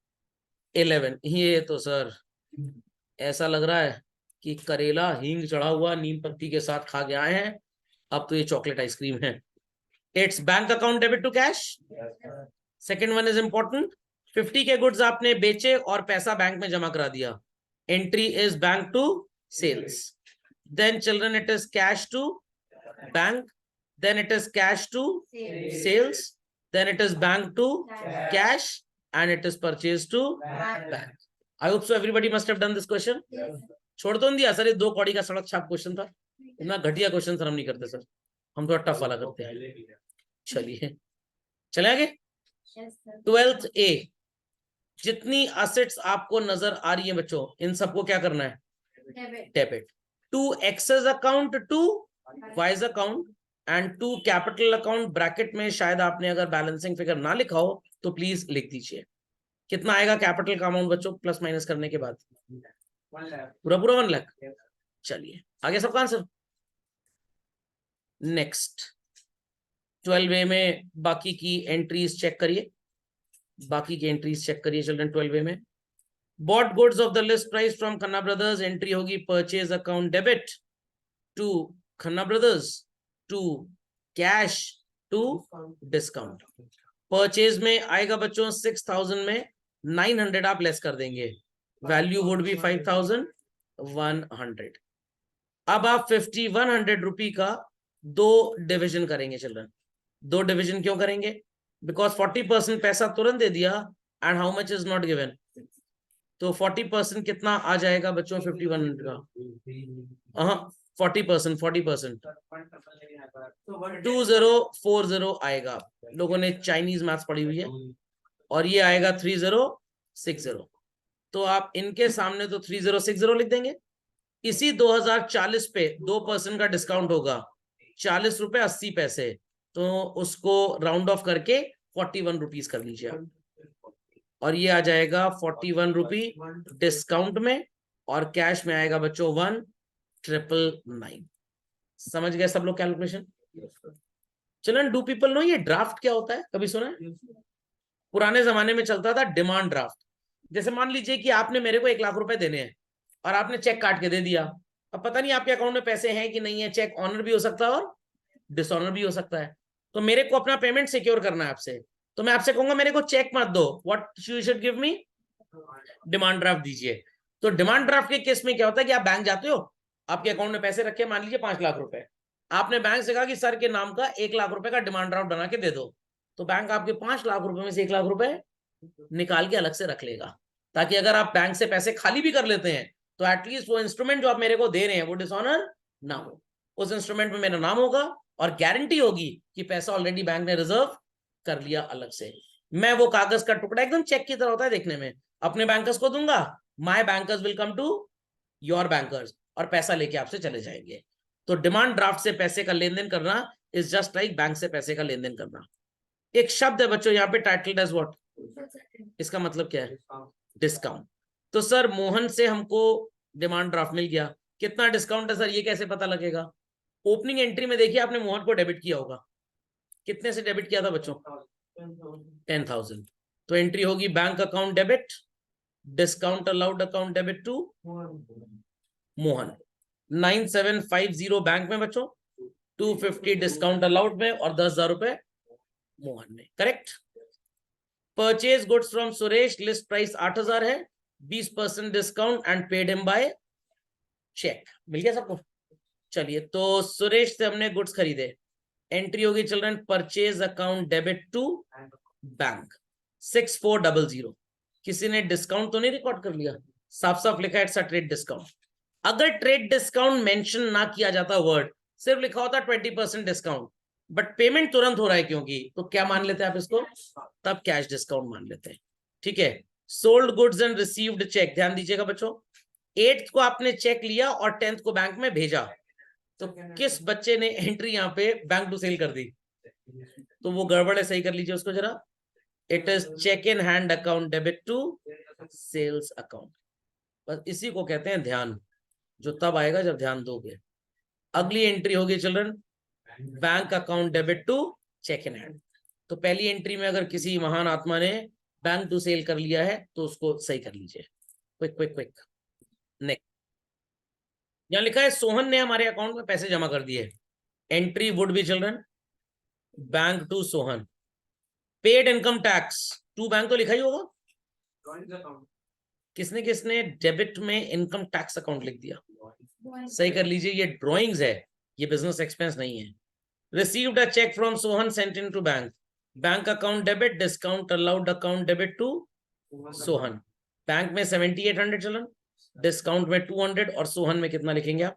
11। ये तो सर ऐसा लग रहा है कि करेला हींग चढ़ा हुआ नीम पत्ती के साथ खा के आए हैं, अब तो ये चॉकलेट आइसक्रीम है। It's bank account debit to cash. Second one is important. 50 के गुड्स आपने बेचे और पैसा बैंक में जमा करा दिया। Entry is bank to sales. Then children it is cash to bank, then it is cash to sales, then it is bank to cash, and it is purchase to bank. I hope so everybody must have done this question. छोड़ तो नहीं दिया sir, ये 2 कौड़ी का सड़क छाप question था। इतना घटिया क्वेश्चन सर हम नहीं करते सर, हम थोड़ा टफ वाला करते हैं। चलिए चले आगे। 12th A, जितनी असेट्स आपको नजर आ रही है बच्चों, इन सबको क्या करना है? Debit to excess account to wise account and to capital account. Bracket में शायद आपने अगर बैलेंसिंग फिगर ना लिखा हो तो प्लीज लिख दीजिए। कितना आएगा कैपिटल का अमाउंट बच्चों प्लस माइनस करने के बाद? पूरा 1 लाख। चलिए आगे सबका आंसर। नेक्स्ट 12A में बाकी की एंट्रीज चेक करिए, बाकी की एंट्रीज चेक करिए चिल्ड्रन। 12A में bought goods of the list price from Khanna brothers, entry होगी purchase account debit to Khanna brothers to cash to discount. Purchase में आएगा बच्चों 6,000 में 900 आप लेस कर देंगे, वैल्यू वुड बी 5,100। अब आप 5,100 रुपी का 2 डिविजन करेंगे चिल्ड्रन। 2 डिविजन क्यों करेंगे? बिकॉज 40% पैसा तुरंत दे दिया and how much is not given. तो 40% कितना आ जाएगा बच्चों 5,100 का? 40% 2040 आएगा। लोगों ने चाइनीज मैथ्स पढ़ी हुई है। और ये आएगा 3060। तो आप इनके सामने तो 3060 लिख देंगे। इसी 2040 पे 2% का डिस्काउंट होगा, 40 रुपए 80 पैसे, तो उसको राउंड ऑफ करके 41 रुपीज कर लीजिए आप। और ये आ जाएगा 41 रुपी डिस्काउंट में, और कैश में आएगा बच्चों 1,999। समझ गए सब लोग calculation? Children do people know ये ड्राफ्ट क्या होता है? कभी सुना है? पुराने जमाने में चलता था डिमांड ड्राफ्ट। जैसे मान लीजिए कि आपने मेरे को 1 लाख रुपए देने हैं और आपने चेक काट के दे दिया। अब पता नहीं आपके अकाउंट में पैसे हैं कि नहीं है, चेक ऑनर भी हो सकता है और डिसऑनर भी हो सकता है। तो मेरे को अपना पेमेंट सिक्योर करना है आपसे, तो मैं आपसे कहूंगा मेरे को चेक मत दो, what you should give me? Demand draft दीजिए। तो डिमांड ड्राफ्ट के केस में क्या होता है कि आप बैंक जाते हो, आपके अकाउंट में पैसे रखे मान लीजिए 5 लाख रुपए, आपने बैंक से कहा कि सर के नाम का 1 लाख रुपए का डिमांड ड्राफ्ट बना के दे दो, तो बैंक आपके 5 लाख रुपए में से 1 लाख रुपए निकाल के अलग से रख लेगा, ताकि अगर आप बैंक से पैसे खाली भी कर लेते हैं तो एटलीस्ट वो इंस्ट्रूमेंट जो आप मेरे को दे रहे हैं वो डिसऑनर ना हो। उस इंस्ट्रूमेंट में मेरा नाम होगा और गारंटी होगी कि पैसा ऑलरेडी बैंक ने रिजर्व कर लिया अलग से। मैं वो कागज का टुकड़ा एकदम चेक की तरह होता है देखने में, अपने बैंकर्स को दूंगा, my bankers will come to your bankers और पैसा लेके आपसे चले जाएंगे। तो डिमांड ड्राफ्ट से पैसे का लेन देन करना इज जस्ट लाइक बैंक से पैसे का लेन देन करना। एक शब्द है बच्चों यहाँ पे टाइटल्ड एज व्हाट, इसका मतलब क्या है? डिस्काउंट। तो सर मोहन से हमको डिमांड ड्राफ्ट मिल गया, कितना डिस्काउंट है सर ये कैसे पता लगेगा? ओपनिंग एंट्री में देखिए आपने मोहन को डेबिट किया होगा, कितने से डेबिट किया था बच्चों? 10,000। तो एंट्री होगी bank account debit, discount allowed account debit to Mohan. 9750 bank में बच्चों, 250 डिस्काउंट अलाउड में और 10,000 रुपए मोहन में। Correct. Purchase goods from Suresh, list price 8,000 है, 20% discount and paid him by cheque. मिल गया सबको? चलिए तो सुरेश से हमने गुड्स खरीदे, एंट्री होगी children purchase account debit to bank 6400। किसी ने डिस्काउंट तो नहीं रिकॉर्ड कर लिया? साफ साफ लिखा है इट्स अ ट्रेड डिस्काउंट। अगर ट्रेड डिस्काउंट मेंशन ना किया जाता वर्ड, सिर्फ लिखा होता 20% डिस्काउंट, बट पेमेंट तुरंत हो रहा है क्योंकि, तो क्या मान लेते हैं आप इसको? तब कैश डिस्काउंट मान लेते हैं। ठीक है। Sold goods and received cheque, ध्यान दीजिएगा बच्चों, 8th को आपने चेक लिया और 10th को बैंक में भेजा, तो किस बच्चे ने एंट्री यहाँ पे बैंक टू सेल कर दी? तो वो गड़बड़ है, सही कर लीजिए उसको जरा। It is cheque in hand account debit to sales account. बस इसी को कहते हैं ध्यान, जो तब आएगा जब ध्यान दोगे। अगली एंट्री होगी children, bank account debit to cheque in hand. तो पहली एंट्री में अगर किसी महान आत्मा ने बैंक टू सेल कर लिया है तो उसको सही कर लीजिए। Quick quick quick. नेक्स्ट, यहां लिखा है सोहन ने हमारे अकाउंट में पैसे जमा कर दिए। Entry would be children bank to Sohan. Paid income tax to bank तो लिखा ही होगा। किसने किसने डेबिट में इनकम टैक्स अकाउंट लिख दिया? सही कर लीजिए, ये ड्रॉइंग्स है, ये बिजनेस एक्सपेंस नहीं है। Received a cheque from Sohan sent in to bank. Bank account debit, discount allowed account debit to Sohan. Bank में 7800 चलन, डिस्काउंट में 200 और सोहन में कितना लिखेंगे आप?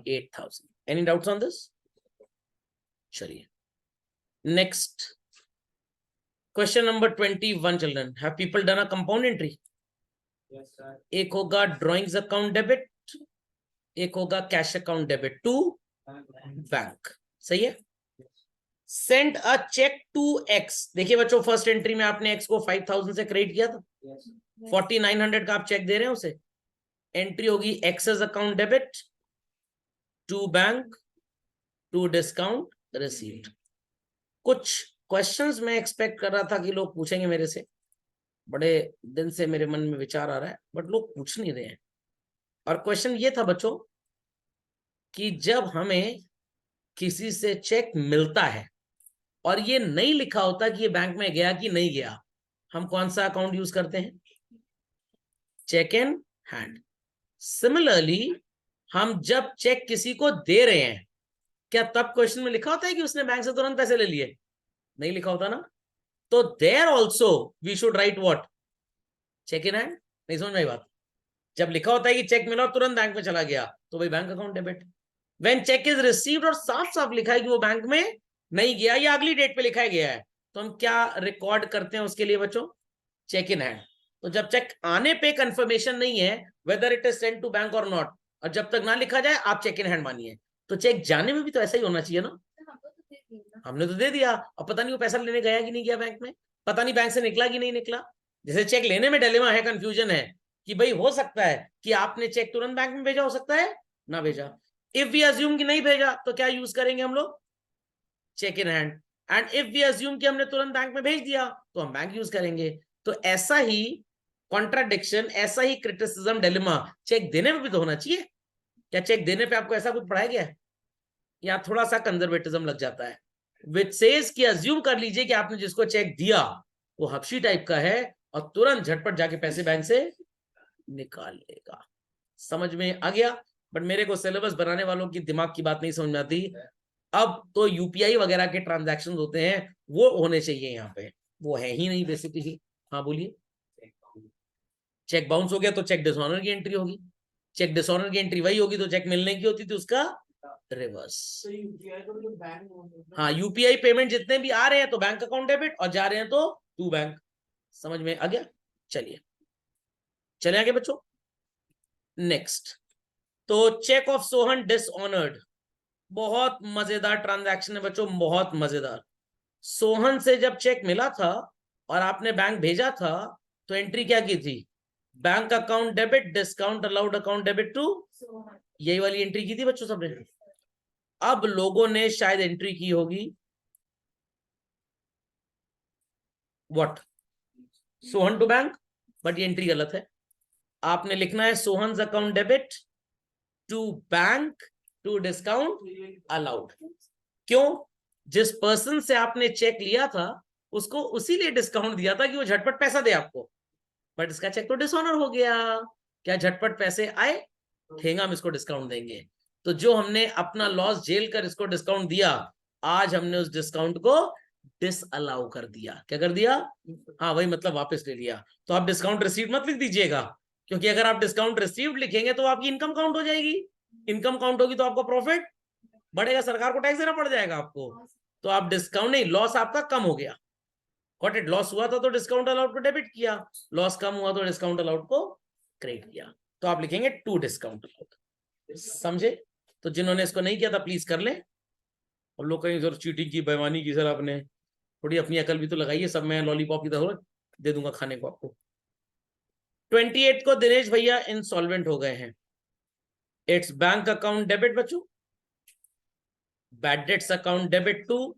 8000। Any doubts on this? चलिए next question number 21 children. Have people done a compound entry? एक होगा ड्रॉइंग्स अकाउंट डेबिट, एक होगा cash account debit to bank. सही है। Send a cheque to X. देखिए बच्चों, फर्स्ट एंट्री में आपने एक्स को 5000 से क्रेडिट किया था, 4900 का आप चेक दे रहे हैं उसे। एंट्री होगी excess account debit to bank to discount received. कुछ क्वेश्चंस मैं एक्सपेक्ट कर रहा था कि लोग पूछेंगे मेरे से, बड़े दिन से मेरे मन में विचार आ रहा है, बट लोग पूछ नहीं रहे हैं। और क्वेश्चन ये था बच्चों कि जब हमें किसी से चेक मिलता है और ये नहीं लिखा होता कि ये बैंक में गया कि नहीं गया, हम कौन सा अकाउंट यूज करते हैं? Check in hand. सिमिलरली हम जब चेक किसी को दे रहे हैं, क्या तब क्वेश्चन में लिखा होता है कि उसने बैंक से तुरंत पैसे ले लिए? नहीं लिखा होता ना। तो there also we should write what? Cheque in hand. नहीं समझ में आई बात? जब लिखा होता है कि चेक मिला और तुरंत बैंक में चला गया तो भाई bank account debit. When cheque is received और साफ साफ लिखा है कि वो बैंक में नहीं गया या अगली डेट पे लिखा गया है, तो हम क्या रिकॉर्ड करते हैं उसके लिए बच्चों? Cheque in hand. तो जब चेक आने पे कंफर्मेशन नहीं है whether it is send to bank और नॉट, और जब तक ना लिखा जाए आप चेक इन हैंड मानिए। तो चेक जाने में भी तो ऐसा ही होना चाहिए ना। हमने तो दे दिया, अब पता नहीं वो पैसा लेने गया कि नहीं गया बैंक में, पता नहीं बैंक से निकला कि नहीं निकला। जैसे चेक लेने में डिलेमा है, कंफ्यूजन है कि भाई हो सकता है कि आपने चेक तुरंत बैंक में भेजा, हो सकता है ना भेजा। इफ वी अज्यूम कि नहीं भेजा तो क्या यूज करेंगे हम लोग? Cheque in hand. And if we assume कि हमने तुरंत बैंक में भेज दिया तो हम बैंक यूज करेंगे। तो ऐसा ही कॉन्ट्राडिक्शन, ऐसा ही क्रिटिसिज्म, डिलेमा चेक देने में भी तो होना चाहिए। क्या चेक देने पे आपको ऐसा कुछ पढ़ाया गया है? या थोड़ा सा कंजर्वेटिज्म लग जाता है, विच सेज कि अज्यूम कर लीजिए कि आपने जिसको चेक दिया वो हबशी टाइप का है और तुरंत झटपट जाके पैसे बैंक से निकाल लेगा। समझ में आ गया? बट मेरे को सिलेबस बनाने वालों की दिमाग की बात नहीं समझ में आती। अब तो यूपीआई वगैरह के ट्रांजैक्शन होते हैं, वो होने चाहिए यहाँ पे, वो है ही नहीं बेसिकली। हाँ बोलिए। चेक बाउंस हो गया तो चेक डिसऑनर की एंट्री होगी। चेक डिसऑनर की एंट्री वही होगी तो चेक मिलने की होती थी उसका रिवर्स। हाँ, यूपीआई पेमेंट जितने भी आ रहे हैं तो बैंक अकाउंट डेबिट और जा रहे हैं तो टू बैंक। समझ में आ गया? चलिए चले आगे बच्चों। नेक्स्ट, तो चेक ऑफ सोहन डिसऑनर्ड। बहुत मजेदार ट्रांजैक्शन है बच्चों, बहुत मजेदार। सोहन से जब चेक मिला था और आपने बैंक भेजा था तो एंट्री क्या की थी? Bank account debit, discount allowed account debit to, यही वाली एंट्री की थी बच्चों सबने। अब लोगों ने शायद एंट्री की होगी what? Sohan to bank, but ये एंट्री गलत है। आपने लिखना है Sohan account debit to bank to discount allowed. क्यों? जिस पर्सन से आपने चेक लिया था उसको उसी लिए डिस्काउंट दिया था कि वो झटपट पैसा दे आपको, बट इसका चेक तो डिसऑनर हो गया। क्या झटपट पैसे आए? ठेंगा हम इसको डिस्काउंट देंगे। तो जो हमने अपना लॉस झेल कर इसको डिस्काउंट दिया, आज हमने उस डिस्काउंट को डिसअलाउ कर दिया। क्या कर दिया? हाँ वही मतलब वापस ले लिया। तो आप डिस्काउंट रिसीव्ड मत लिख दीजिएगा, क्योंकि अगर आप डिस्काउंट रिसीव्ड लिखेंगे तो आपकी इनकम काउंट हो जाएगी। इनकम काउंट होगी तो आपका प्रॉफिट बढ़ेगा, सरकार को टैक्स देना पड़ जाएगा आपको। तो आप डिस्काउंट नहीं, लॉस आपका कम हो गया। Got it? लॉस हुआ था तो डिस्काउंट अलाउड को डेबिट किया, लॉस कम हुआ तो डिस्काउंट अलाउड को क्रेडिट किया। तो आप लिखेंगे टू डिस्काउंट अलाउड। समझे? तो जिन्होंने इसको नहीं किया था प्लीज कर ले। अब लोग कहीं सर चीटिंग की, बेईमानी की, सर आपने थोड़ी अपनी अकल भी तो लगाइए, सब मैं लॉलीपॉप की तरह दे दूंगा खाने को आपको। 28 को दिनेश भैया इंसॉल्वेंट हो गए हैं। इट्स बैंक अकाउंट डेबिट बच्चों, bad debts account debit to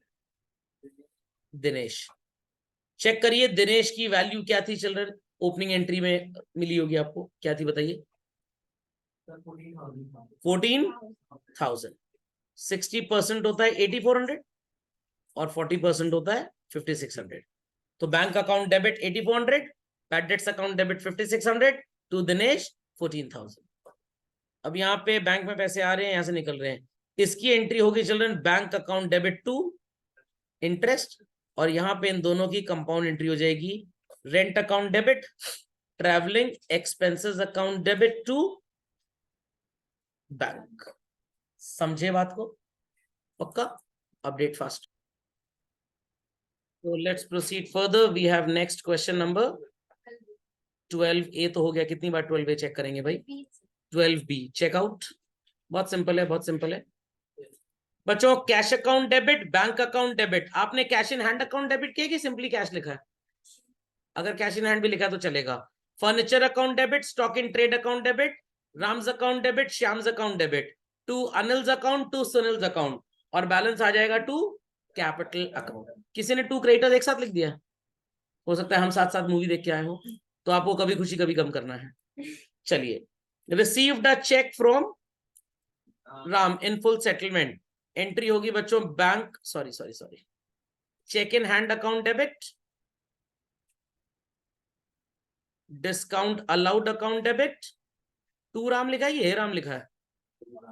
Dinesh. Check करिए दिनेश की वैल्यू क्या थी चिल्ड्रन, ओपनिंग एंट्री में मिली होगी आपको, क्या थी बताइए? 14,000। 60% होता है 8,400 और 40% होता है 5,600। तो bank account debit 8,400, bad debts account debit 5,600 to Dinesh 14,000। अब यहाँ पे बैंक में पैसे आ रहे हैं, यहां से निकल रहे हैं, इसकी एंट्री होगी children bank account debit to interest, और यहां पे इन दोनों की कंपाउंड एंट्री हो जाएगी rent account debit, travelling expenses account debit to bank. समझे बात को? पक्का? Update fast. So let's proceed further. We have next question number 12A तो हो गया, कितनी बार 12A चेक करेंगे भाई? 12B checkout. बहुत सिंपल है, बहुत सिंपल है बच्चों। Cash account debit, bank account debit. आपने cash in hand account debit किया कि सिंपली कैश लिखा है? अगर कैश इन हैंड भी लिखा है तो चलेगा। Furniture account debit, stock in trade account debit, Ram's account debit, Shyam's account debit to Anil's account to Sunil's account, और बैलेंस आ जाएगा टू कैपिटल अकाउंट। किसी ने टू क्रेडिटर्स एक साथ लिख दिया, हो सकता है हम साथ साथ मूवी देख के आए हो, तो आपको कभी खुशी कभी गम करना है। चलिए, received a cheque from Ram in full settlement, entry होगी बच्चों bank, sorry cheque in hand account debit, discount allowed account debit to Ram लिखा है, ये राम लिखा है,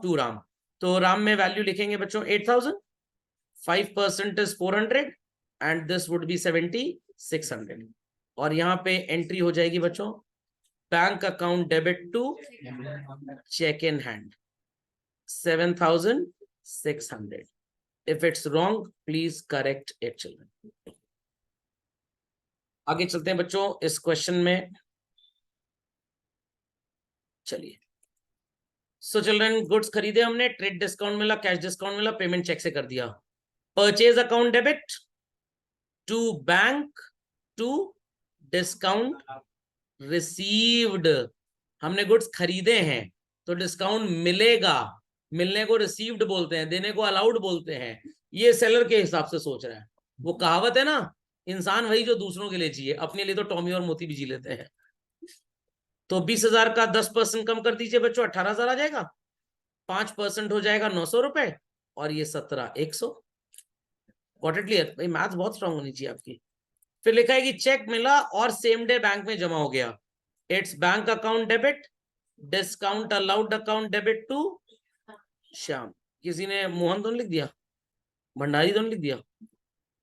टू राम। तो राम में वैल्यू लिखेंगे बच्चों 8,000, 5% is 400 and this would be 7,600, और यहां पे एंट्री हो जाएगी बच्चों bank account debit to cheque in hand 7,600। If it's wrong please correct it children. आगे चलते हैं बच्चों इस क्वेश्चन में। चलिए, सो चिल्ड्रन गुड्स खरीदे हमने, ट्रेड डिस्काउंट मिला, कैश डिस्काउंट मिला, पेमेंट चेक से कर दिया। Purchase account debit to bank to discount received. हमने गुड्स खरीदे हैं तो डिस्काउंट मिलेगा, मिलने को रिसीव्ड बोलते हैं, देने को अलाउड बोलते हैं। ये सेलर के हिसाब से सोच रहा है। वो कहावत है ना, इंसान वही जो दूसरों के लिए जिए, अपने लिए तो टॉमी और मोती भी जी लेते हैं। तो 20,000 का 10% कम कर दीजिए बच्चों, 18,000 आ जाएगा। 5% हो जाएगा 900 रुपए, और ये 17,100। Got it clear? भाई मैथ्स बहुत स्ट्रांग होनी चाहिए आपकी। फिर लिखा है कि चेक मिला और सेम डे बैंक में जमा हो गया। It's bank account debit, discount allowed account debit to Shyam. किसी ने मोहन तो लिख दिया, भंडारी तो लिख दिया।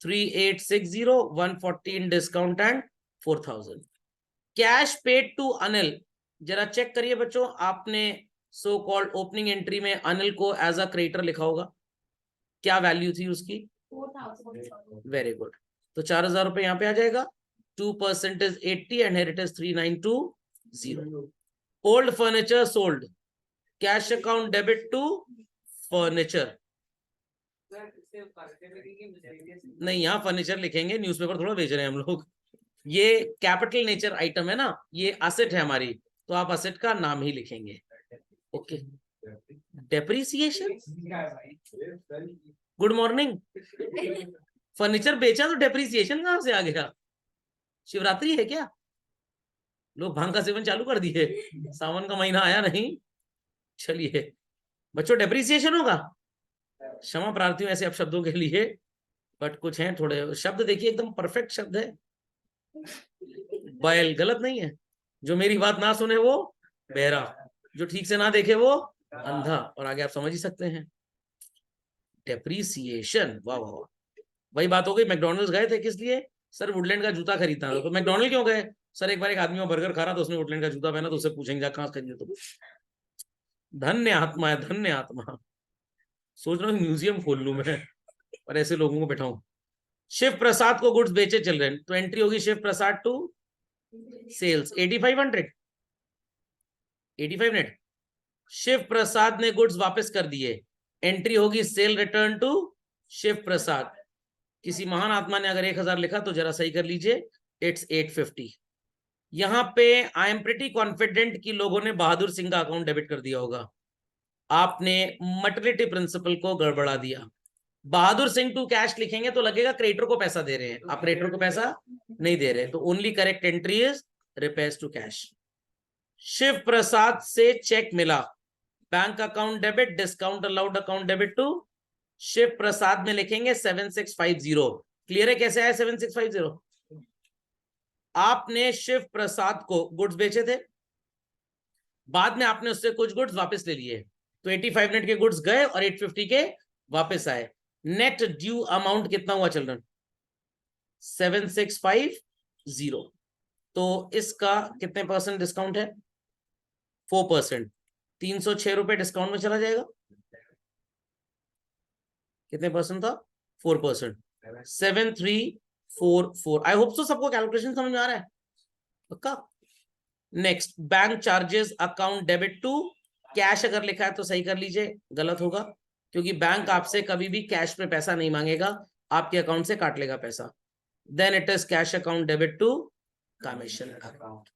3,860, 140 in discount and 4,000। Cash paid to Anil. जरा चेक करिए बच्चों, आपने सो कॉल्ड ओपनिंग एंट्री में अनिल को एज अ क्रेडिटर लिखा होगा, क्या वैल्यू थी उसकी? 4,000। Very good. तो 4,000 रुपए यहाँ पे आ जाएगा। 2% is 80 and here it is 3,920। Old furniture sold, cash account debit to furniture. नहीं, यहाँ फर्नीचर लिखेंगे, न्यूज़पेपर थोड़ा बेच रहे हैं हम लोग। ये कैपिटल नेचर आइटम है ना, ये असेट है हमारी, तो आप असेट का नाम ही लिखेंगे। Okay. Depreciation, good morning. Furniture बेचा तो डेप्रिसिएशन कहां से आ गया? शिवरात्रि है क्या? लोग भांग का सेवन चालू कर दिए, सावन का महीना आया नहीं। चलिए बच्चों, डेप्रिसिएशन होगा। क्षमा प्रार्थी हूं ऐसे अब शब्दों के लिए, बट कुछ हैं थोड़े शब्द, देखिए एकदम परफेक्ट शब्द है। बैल गलत नहीं है, जो मेरी बात ना सुने वो बहरा, जो ठीक से ना देखे वो अंधा, और आगे आप समझ ही सकते हैं। डेप्रिसिएशन, वाह वाह वाह। वही बात हो गई, मैकडोनल्ड्स गए थे किस लिए? सर वुडलैंड का जूता खरीदना था। तो मैकडोनल्ड क्यों गए? सर एक बार एक आदमी बर्गर खा रहा था, उसने वुडलैंड का जूता पहना, तो उससे पूछेंगे कहां खरीदे? तो धन्य आत्मा है, धन्य आत्मा। सोच रहा हूँ म्यूजियम खोल लूं मैं, और ऐसे लोगों को बैठाऊं। शिव प्रसाद को गुड्स बेचे चल रहे हैं, तो एंट्री होगी शिव प्रसाद टू सेल्स 8,500, 85 नेट। शिव प्रसाद ने गुड्स वापस कर दिए, एंट्री होगी सेल रिटर्न टू शिव प्रसाद, किसी महान आत्मा ने अगर 1000 लिखा तो जरा सही कर लीजिए, इट्स 850। यहां पे आई एम प्रिटी कॉन्फिडेंट कि लोगों ने बहादुर सिंह का अकाउंट डेबिट कर दिया होगा। आपने मटरिटी प्रिंसिपल को गड़बड़ा दिया। बहादुर सिंह टू कैश लिखेंगे तो लगेगा क्रेडिटर को पैसा दे रहे हैं, आप क्रेडिटर को पैसा नहीं दे रहे, तो only correct entry is repairs to cash. Shiv Prasad से चेक मिला, bank account debit, discount allowed account debit to Shiv Prasad में लिखेंगे 7650। क्लियर है कैसे आया 7650? आपने शिव प्रसाद को गुड्स बेचे थे, बाद में आपने उससे कुछ गुड्स वापस ले लिए, तो 85 नेट के गुड्स गए और 850 के वापस आए। नेट ड्यू अमाउंट कितना हुआ चिल्ड्रन? 7650। तो इसका कितने परसेंट डिस्काउंट है? 4%। 306 रुपए डिस्काउंट में चला जाएगा। कितने परसेंट था? 4%। 7344। आई होप सो सबको कैलकुलेशन समझ में आ रहा है पक्का। Next, bank charges account debit to cash, अगर लिखा है तो सही कर लीजिए, गलत होगा क्योंकि बैंक आपसे कभी भी कैश में पैसा नहीं मांगेगा, आपके अकाउंट से काट लेगा पैसा। Then it is cash account debit to commission account.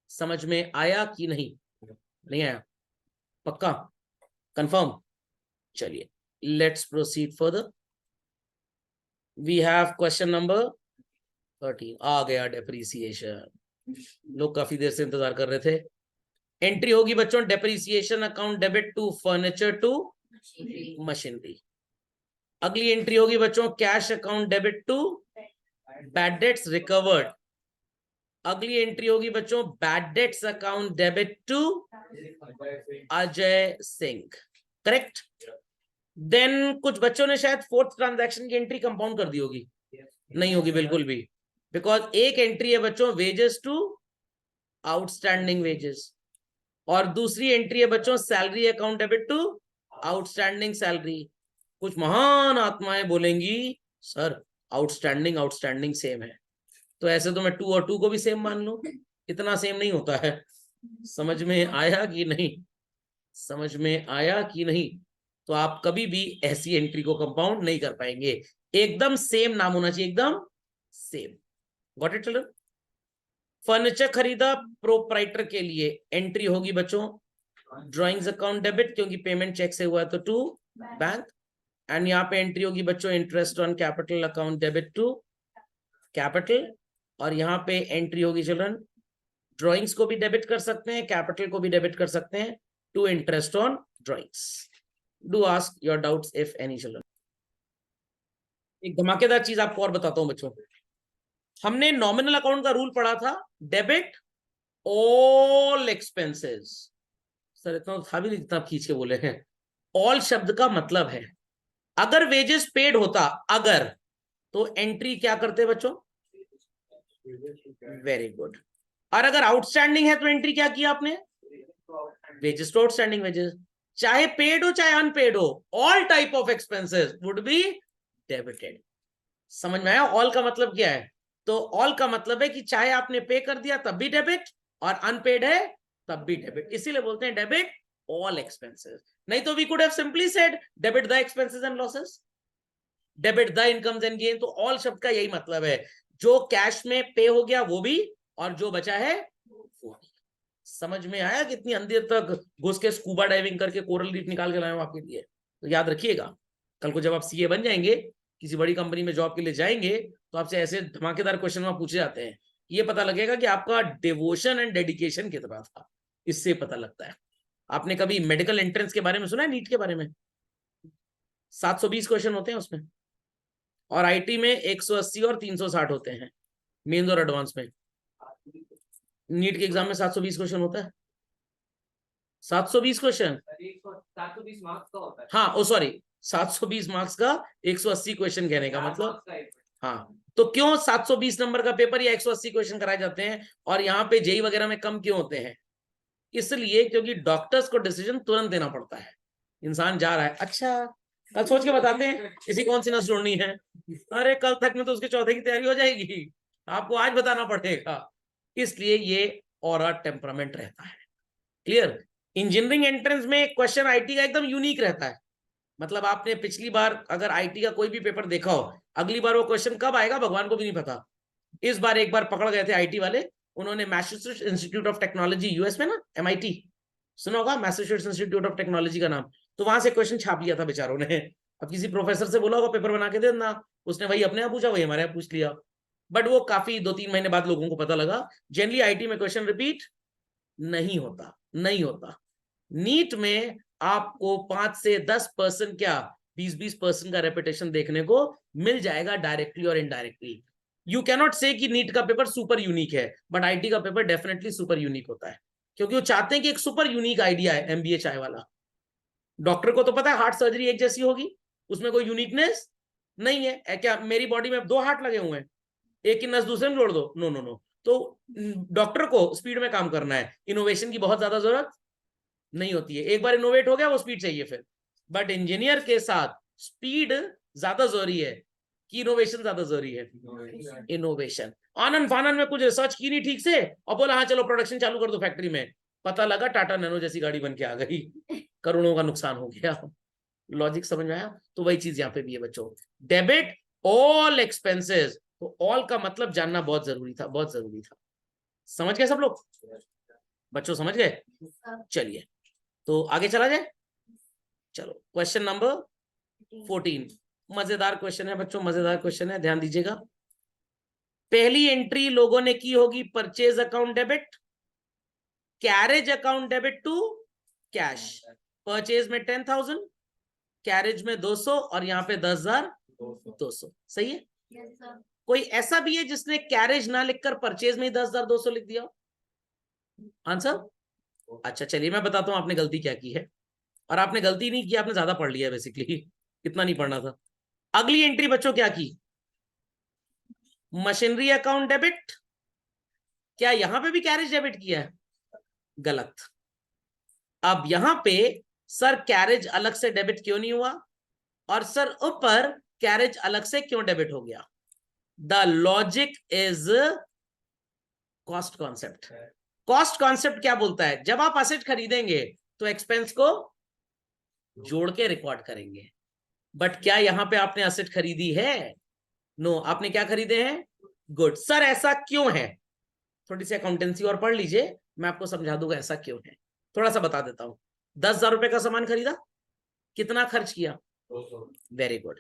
समझ में आया कि नहीं? नहीं आया पक्का, कंफर्म? चलिए let's proceed further. We have question number 13। आ गया डेप्रीसिएशन, लोग काफी देर से इंतजार कर रहे थे। एंट्री होगी बच्चों depreciation account debit to furniture to machinery. अगली एंट्री होगी बच्चों cash account debit to bad debts recovered. अगली एंट्री होगी बच्चों bad debts account debit to Ajay Singh. Correct. Then कुछ बच्चों ने शायद फोर्थ ट्रांजैक्शन की एंट्री कंपाउंड कर दी होगी। नहीं होगी बिल्कुल भी, बिकॉज एक एंट्री है बच्चों वेजेस टू आउटस्टैंडिंग वेजेस, और दूसरी एंट्री है बच्चों salary account debit to outstanding salary. कुछ महान आत्माएं बोलेंगी सर आउटस्टैंडिंग आउटस्टैंडिंग सेम है, तो ऐसे तो मैं 2 और 2 को भी सेम मान लूं, इतना सेम नहीं होता है। समझ में आया कि नहीं? समझ में आया कि नहीं? तो आप कभी भी ऐसी एंट्री को कंपाउंड नहीं कर पाएंगे, एकदम सेम नाम होना चाहिए, एकदम same. Got it children? Furniture खरीदा प्रोप्राइटर के लिए, एंट्री होगी बच्चों ड्राइंग्स अकाउंट डेबिट, क्योंकि पेमेंट चेक से हुआ है तो टू बैंक। एंड यहाँ पे एंट्री होगी बच्चों interest on capital account debit to capital, और यहाँ पे एंट्री होगी चिल्ड्रन ड्राइंग्स को भी डेबिट कर सकते हैं, कैपिटल को भी डेबिट कर सकते हैं, to interest on drawings. Do ask your doubts if any children. एक धमाकेदार चीज आपको और बताता हूं बच्चों, हमने नॉमिनल अकाउंट का रूल पढ़ा था, डेबिट ऑल एक्सपेंसेस। सर इतना था भी नहीं जितना खींच के बोले हैं। ऑल शब्द का मतलब है अगर वेजेस पेड होता, अगर, तो एंट्री क्या करते बच्चों? Very good. और अगर आउटस्टैंडिंग है तो एंट्री क्या किया आपने? Wages to outstanding wages. चाहे पेड हो चाहे अनपेड हो, all type of expenses would be debited. समझ में आया ऑल का मतलब क्या है? तो ऑल का मतलब है कि चाहे आपने पे कर दिया तब भी डेबिट, और अनपेड है तब भी डेबिट, इसीलिए बोलते हैं डेबिट ऑल एक्सपेंसेस। नहीं तो we could have simply said debit the expenses and losses, debit the incomes and gain. तो ऑल शब्द का यही मतलब है, जो कैश में पे हो गया वो भी, और जो बचा है वो भी। समझ में आया? कितनी अंदर तक घुस के स्कूबा डाइविंग करके कोरल रीफ निकाल के लाया हूं आपके लिए। तो याद रखिएगा, कल को जब आप सीए बन जाएंगे, किसी बड़ी कंपनी में जॉब के लिए जाएंगे, तो आपसे ऐसे धमाकेदार क्वेश्चन वहां पूछे जाते हैं, ये पता लगेगा कि आपका डिवोशन एंड डेडिकेशन कितना था, इससे पता लगता है। आपने कभी मेडिकल एंट्रेंस के बारे में सुना है? नीट के बारे में 720 क्वेश्चन होते हैं उसमें, और आईटी में 180 और 360 होते हैं, मेंस और एडवांस में। नीट के एग्जाम में 720 क्वेश्चन होता है। 720 क्वेश्चन, 720 मार्क्स का होता है। हाँ ओ सॉरी 720 मार्क्स का 180 क्वेश्चन कहने का मतलब। हाँ, तो क्यों 720 नंबर का पेपर या 180 क्वेश्चन कराए जाते हैं, और यहाँ पे जेई वगैरह में कम क्यों होते हैं? इसलिए क्योंकि डॉक्टर्स को डिसीजन तुरंत देना पड़ता है। इंसान जा रहा है, अच्छा कल सोच के बताते हैं इसी कौन सी नस जोड़नी है, अरे कल तक में तो उसके चौथे की तैयारी हो जाएगी, आपको आज बताना पड़ेगा। इसलिए ये ऑरा टेम्परामेंट रहता है। क्लियर? इंजीनियरिंग एंट्रेंस में क्वेश्चन आईटी का एकदम यूनिक रहता है, मतलब आपने पिछली बार अगर आईटी का कोई भी पेपर देखा हो, अगली बार वो क्वेश्चन कब आएगा भगवान को भी नहीं पता। इस बार एक बार पकड़ गए थे आईटी वाले, उन्होंने Massachusetts institute of technology US में ना, एमआईटी सुना होगा, मैसाचुसेट्स इंस्टीट्यूट ऑफ टेक्नोलॉजी का नाम, तो वहां से क्वेश्चन छाप लिया था बेचारों ने। अब किसी प्रोफेसर से बोला होगा पेपर बना के दे देना, उसने वही अपने आप पूछा, वही हमारे यहाँ पूछ लिया। बट वो काफी 2-3 महीने बाद लोगों को पता लगा जनरली आईटी में क्वेश्चन रिपीट नहीं होता, नहीं होता। नीट में आपको 5 से 10% क्या 20-20% का रेपिटेशन देखने को मिल जाएगा डायरेक्टली और इनडायरेक्टली। यू कैनॉट से कि नीट का पेपर सुपर यूनिक है, बट आईटी का पेपर डेफिनेटली सुपर यूनिक होता है, क्योंकि वो चाहते हैं कि एक सुपर यूनिक आइडिया है एमबीए चाय वाला। डॉक्टर को तो पता है हार्ट सर्जरी एक जैसी होगी, उसमें कोई यूनिकनेस नहीं है। क्या मेरी बॉडी में 2 हार्ट लगे हुए हैं, एक की नस दूसरे में जोड़ दो? No no no. तो डॉक्टर को स्पीड में काम करना है, इनोवेशन की बहुत ज्यादा जरूरत नहीं होती है। एक बार इनोवेट हो गया वो स्पीड चाहिए फिर। बट इंजीनियर के साथ स्पीड ज्यादा जरूरी है कि इनोवेशन ज्यादा जरूरी है? इनोवेशन। आनंद फानन में कुछ रिसर्च की नहीं ठीक से और बोला हाँ चलो प्रोडक्शन चालू कर दो फैक्ट्री में, पता लगा टाटा नैनो जैसी गाड़ी बन के आ गई, करोड़ों का नुकसान हो गया। लॉजिक समझ में आया? तो वही चीज यहाँ पे भी है बच्चों, डेबिट ऑल एक्सपेंसेस। तो ऑल का मतलब जानना बहुत जरूरी था, बहुत जरूरी था। समझ गए सब लोग? बच्चों समझ गए? चलिए तो आगे चला जाए। चलो क्वेश्चन नंबर 14, मजेदार क्वेश्चन है बच्चों, मजेदार क्वेश्चन है, ध्यान दीजिएगा। पहली एंट्री लोगों ने की होगी purchase account debit, carriage account debit to cash. Purchase में 10,000, कैरेज में 200 और यहाँ पे 10,200। सही है? Yes, sir. कोई ऐसा भी है जिसने कैरेज ना लिखकर परचेज में ही 10,200 लिख दिया? आंसर? अच्छा चलिए मैं बताता हूं आपने गलती क्या की है। और आपने गलती नहीं की, आपने ज्यादा पढ़ लिया बेसिकली, इतना नहीं पढ़ना था। अगली एंट्री बच्चों क्या की? Machinery account debit. क्या यहां पे भी कैरेज डेबिट किया है? गलत। अब यहां पे सर कैरेज अलग से डेबिट क्यों नहीं हुआ, और सर ऊपर कैरेज अलग से क्यों डेबिट हो गया? The logic is cost concept. Cost concept क्या बोलता है? जब आप असेट खरीदेंगे तो एक्सपेंस को जोड़ के रिकॉर्ड करेंगे। बट क्या यहां पे आपने असेट खरीदी है? नो, आपने क्या खरीदे हैं? गुड। सर ऐसा क्यों है? थोड़ी सी अकाउंटेंसी और पढ़ लीजिए, मैं आपको समझा दूंगा ऐसा क्यों है। थोड़ा सा बता देता हूं। 10,000 रुपए का सामान खरीदा, कितना खर्च किया? Very good.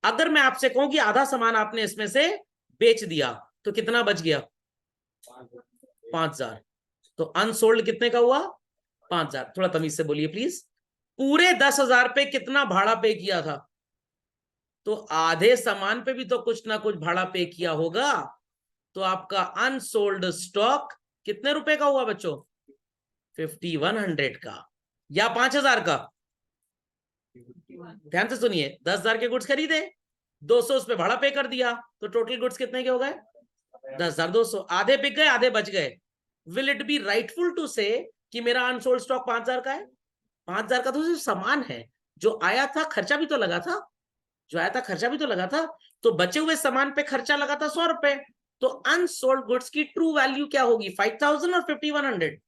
अगर मैं आपसे कहूं कि आधा सामान आपने इसमें से बेच दिया तो कितना बच गया? 5,000। तो अनसोल्ड कितने का हुआ? 5,000। थोड़ा तमीज से बोलिए प्लीज। पूरे 10,000 पे कितना भाड़ा पे किया था? तो आधे सामान पे भी तो कुछ ना कुछ भाड़ा पे किया होगा। तो आपका अनसोल्ड स्टॉक कितने रुपए का हुआ बच्चों? 5,100 का या 5,000 का? ध्यान से सुनिए, 10,000 के गुड्स खरीदे, 200 उस पे भाड़ा पे कर दिया, तो टोटल गुड्स कितने के हो गए? 10,200। आधे बिक गए, आधे बच गए। Will it be rightful to say कि मेरा अनसोल्ड स्टॉक 5,000 का है? 5,000 का तो सिर्फ सामान है, जो आया था खर्चा भी तो लगा था, जो आया था खर्चा भी तो लगा था। तो बचे हुए सामान पे खर्चा लगा था 100 रुपए। तो अनसोल्ड गुड्स की ट्रू वैल्यू क्या होगी? 5,000 और 5,100?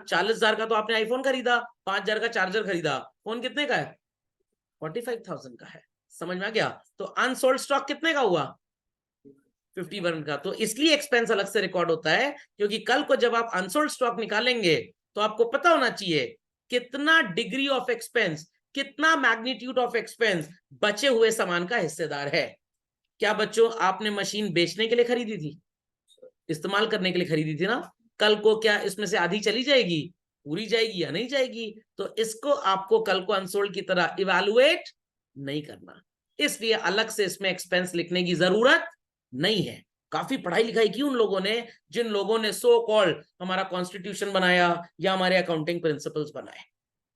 40,000 का तो आपने आईफोन खरीदा, 5,000 का चार्जर खरीदा, फोन कितने का है? 45,000 का है। समझ में आ गया? तो अनसोल्ड स्टॉक कितने का हुआ? 51 का। तो इसलिए एक्सपेंस अलग से रिकॉर्ड होता है, क्योंकि कल को जब आप अनसोल्ड स्टॉक निकालेंगे तो आपको पता होना चाहिए कितना डिग्री ऑफ एक्सपेंस, कितना मैग्नीट्यूड ऑफ एक्सपेंस बचे हुए सामान का हिस्सेदार है। क्या बच्चों आपने मशीन बेचने के लिए खरीदी थी? इस्तेमाल करने के लिए खरीदी थी ना? कल को क्या इसमें से आधी चली जाएगी, पूरी जाएगी या नहीं जाएगी? तो इसको आपको कल को अनसोल्ड की तरह इवैल्यूएट नहीं करना, इसलिए अलग से इसमें एक्सपेंस लिखने की जरूरत नहीं है। काफी पढ़ाई लिखाई की उन लोगों ने जिन लोगों ने सो कॉल्ड हमारा कॉन्स्टिट्यूशन बनाया या हमारे अकाउंटिंग प्रिंसिपल्स बनाए।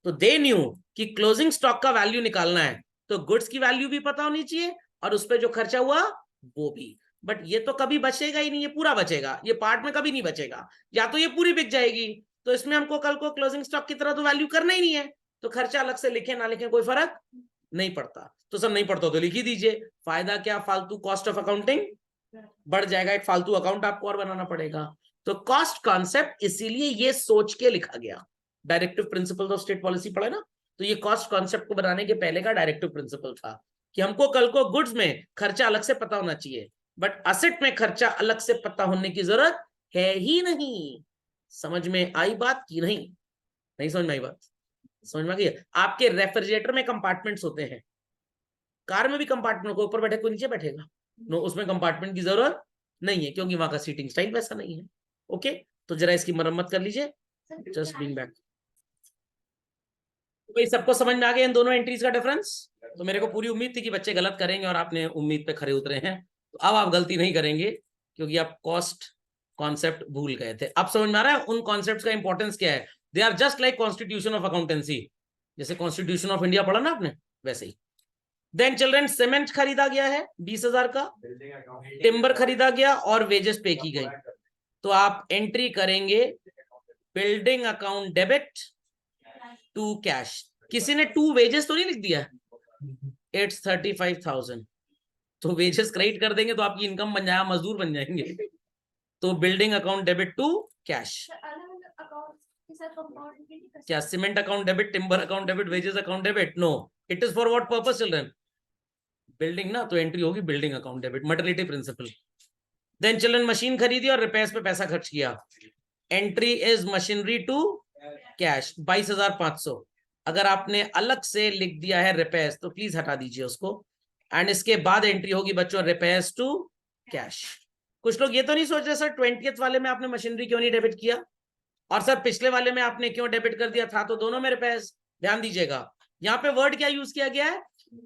तो दे न्यू कि क्लोजिंग स्टॉक का वैल्यू निकालना है तो गुड्स की वैल्यू भी पता होनी चाहिए और उस पर जो खर्चा हुआ वो भी। बट ये तो कभी बचेगा ही नहीं, ये पूरा बचेगा, ये पार्ट में कभी नहीं बचेगा। या तो ये पूरी बिक जाएगी, तो इसमें हमको कल को क्लोजिंग स्टॉक की तरह तो वैल्यू करना ही नहीं है, तो खर्चा अलग से लिखे ना लिखे कोई फर्क नहीं पड़ता। तो सब नहीं पड़ता तो लिख ही दीजिए, फायदा क्या? फालतू कॉस्ट ऑफ अकाउंटिंग बढ़ जाएगा, एक फालतू अकाउंट आपको और बनाना पड़ेगा। तो कॉस्ट कॉन्सेप्ट इसीलिए ये सोच के लिखा गया। Directive principles of state policy पढ़ा ना, तो ये कॉस्ट कॉन्सेप्ट को बनाने के पहले का डायरेक्टिव प्रिंसिपल था कि हमको कल को गुड्स में खर्चा अलग से पता होना चाहिए, बट असेट में खर्चा अलग से पता होने की जरूरत है ही नहीं। समझ में आई बात की नहीं? नहीं समझ में आई बात? समझ में आ गई? आपके रेफ्रिजरेटर में कंपार्टमेंट्स होते हैं, कार में भी कंपार्टमेंट, को ऊपर बैठे कोई नीचे बैठेगा, नो, उसमें कंपार्टमेंट की जरूरत नहीं है क्योंकि वहां का सीटिंग स्टाइल वैसा नहीं है। ओके, तो जरा इसकी मरम्मत कर लीजिए। Just being back. तो भाई सबको समझ में आ गया इन दोनों एंट्रीज का डिफरेंस? तो मेरे को पूरी उम्मीद थी कि बच्चे गलत करेंगे और आपने उम्मीद पे खरे उतरे हैं, तो अब आप गलती नहीं करेंगे क्योंकि आप कॉस्ट कॉन्सेप्ट भूल गए थे। अब समझ में आ रहा है उन कॉन्सेप्ट्स का इंपॉर्टेंस क्या है? They are just like constitution of accountancy, जैसे कॉन्स्टिट्यूशन ऑफ इंडिया पढ़ा ना आपने, वैसे ही। देन चिल्ड्रन सीमेंट खरीदा गया है 20,000 का, टिम्बर खरीदा गया और वेजेस पे की गई, तो आप एंट्री करेंगे building account debit to cash. किसी ने टू वेजेस तो नहीं लिख दिया? इट्स 35,000, तो वेजेस क्रेडिट कर देंगे तो आपकी इनकम बन जाएगा, मजदूर बन जाएंगे। तो building account debit to cash. क्या cement account debit, timber account debit, wages account debit? No, it is for what purpose children? Building ना, तो एंट्री होगी building account debit, maternity principle. Then children machine खरीदी और repairs पे पैसा खर्च किया, entry is machinery to cash 22,500। अगर आपने अलग से लिख दिया है रिपेयर्स तो प्लीज हटा दीजिए उसको, एंड इसके बाद एंट्री होगी बच्चों रिपेयर्स टू कैश। कुछ लोग ये तो नहीं सोच रहे सर 20th वाले में आपने मशीनरी क्यों नहीं डेबिट किया, और सर पिछले वाले में आपने क्यों डेबिट कर दिया था, तो दोनों में रिपेयर्स। ध्यान दीजिएगा यहाँ पे वर्ड क्या यूज किया गया है?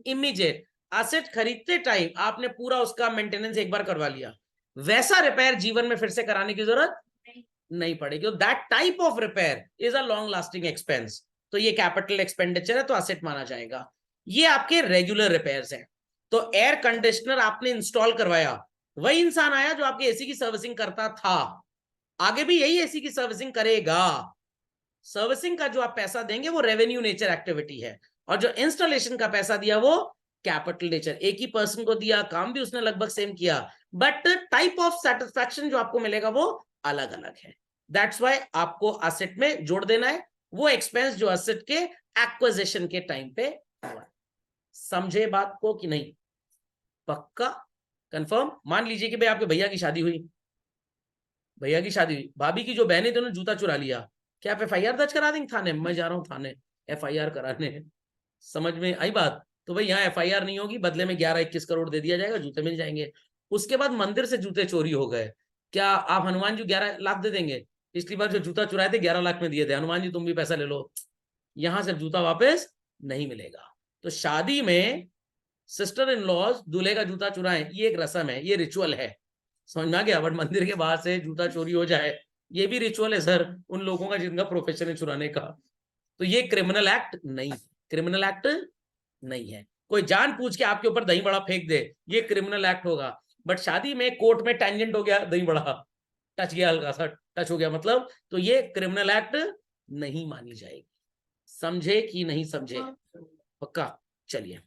इमीडिएट। एसेट खरीदते टाइम आपने पूरा उसका मेंटेनेंस एक बार करवा लिया, वैसा रिपेयर जीवन में फिर से कराने की जरूरत नहीं पड़ेगी। That type of repair is a long lasting expense, तो ये कैपिटल एक्सपेंडिचर है, तो एसेट माना जाएगा। ये आपके रेगुलर रिपेयर्स हैं। तो एयर कंडीशनर आपने इंस्टॉल करवाया, वही इंसान आया जो आपके एसी की सर्विसिंग करता था, आगे भी यही एसी की सर्विसिंग करेगा। सर्विसिंग का जो आप पैसा देंगे वो रेवेन्यू नेचर एक्टिविटी है, और जो इंस्टॉलेशन का पैसा दिया वो कैपिटल नेचर। एक ही पर्सन को दिया, काम भी उसने लगभग सेम किया, बट टाइप ऑफ सेटिस्फैक्शन जो आपको मिलेगा वो अलग अलग है। दैट्स वाई आपको एसेट में जोड़ देना है वो एक्सपेंस जो एसेट के एक्विजिशन के टाइम पे हुआ। समझे बात को कि नहीं? पक्का कंफर्म? मान लीजिए कि भाई आपके भैया की शादी हुई, भैया की शादी हुई, भाभी की जो बहनें थी उन्होंने जूता चुरा लिया, क्या आप एफआईआर दर्ज करा देंगे थाने? मैं जा रहा हूं थाने एफआईआर कराने। समझ में आई बात? तो भाई यहाँ एफआईआर नहीं होगी, बदले में 11-21 करोड़ दे दिया जाएगा, जूते मिल जाएंगे। उसके बाद मंदिर से जूते चोरी हो गए, क्या आप हनुमान जी 11 लाख दे देंगे? पिछली बार जो जूता चुराए थे 11 लाख में दिए थे, हनुमान जी तुम भी पैसा ले लो। यहां से जूता वापस नहीं मिलेगा। तो शादी में सिस्टर इन लॉज दूल्हे का जूता चुराएं, ये एक रस्म है, ये रिचुअल है, समझ में आ गया? बट मंदिर के बाहर से जूता चोरी हो जाए, ये भी रिचुअल है सर उन लोगों का जिनका प्रोफेशन है चुराने का। तो ये क्रिमिनल एक्ट नहीं, क्रिमिनल एक्ट नहीं है। कोई जान पूछ के आपके ऊपर दही बड़ा फेंक दे, ये क्रिमिनल एक्ट होगा। बट शादी में कोर्ट में टेंजेंट हो गया, दही बड़ा टच गया, हल्का सा टच हो गया मतलब, तो ये क्रिमिनल एक्ट नहीं मानी जाएगी। समझे कि नहीं समझे? पक्का? चलिए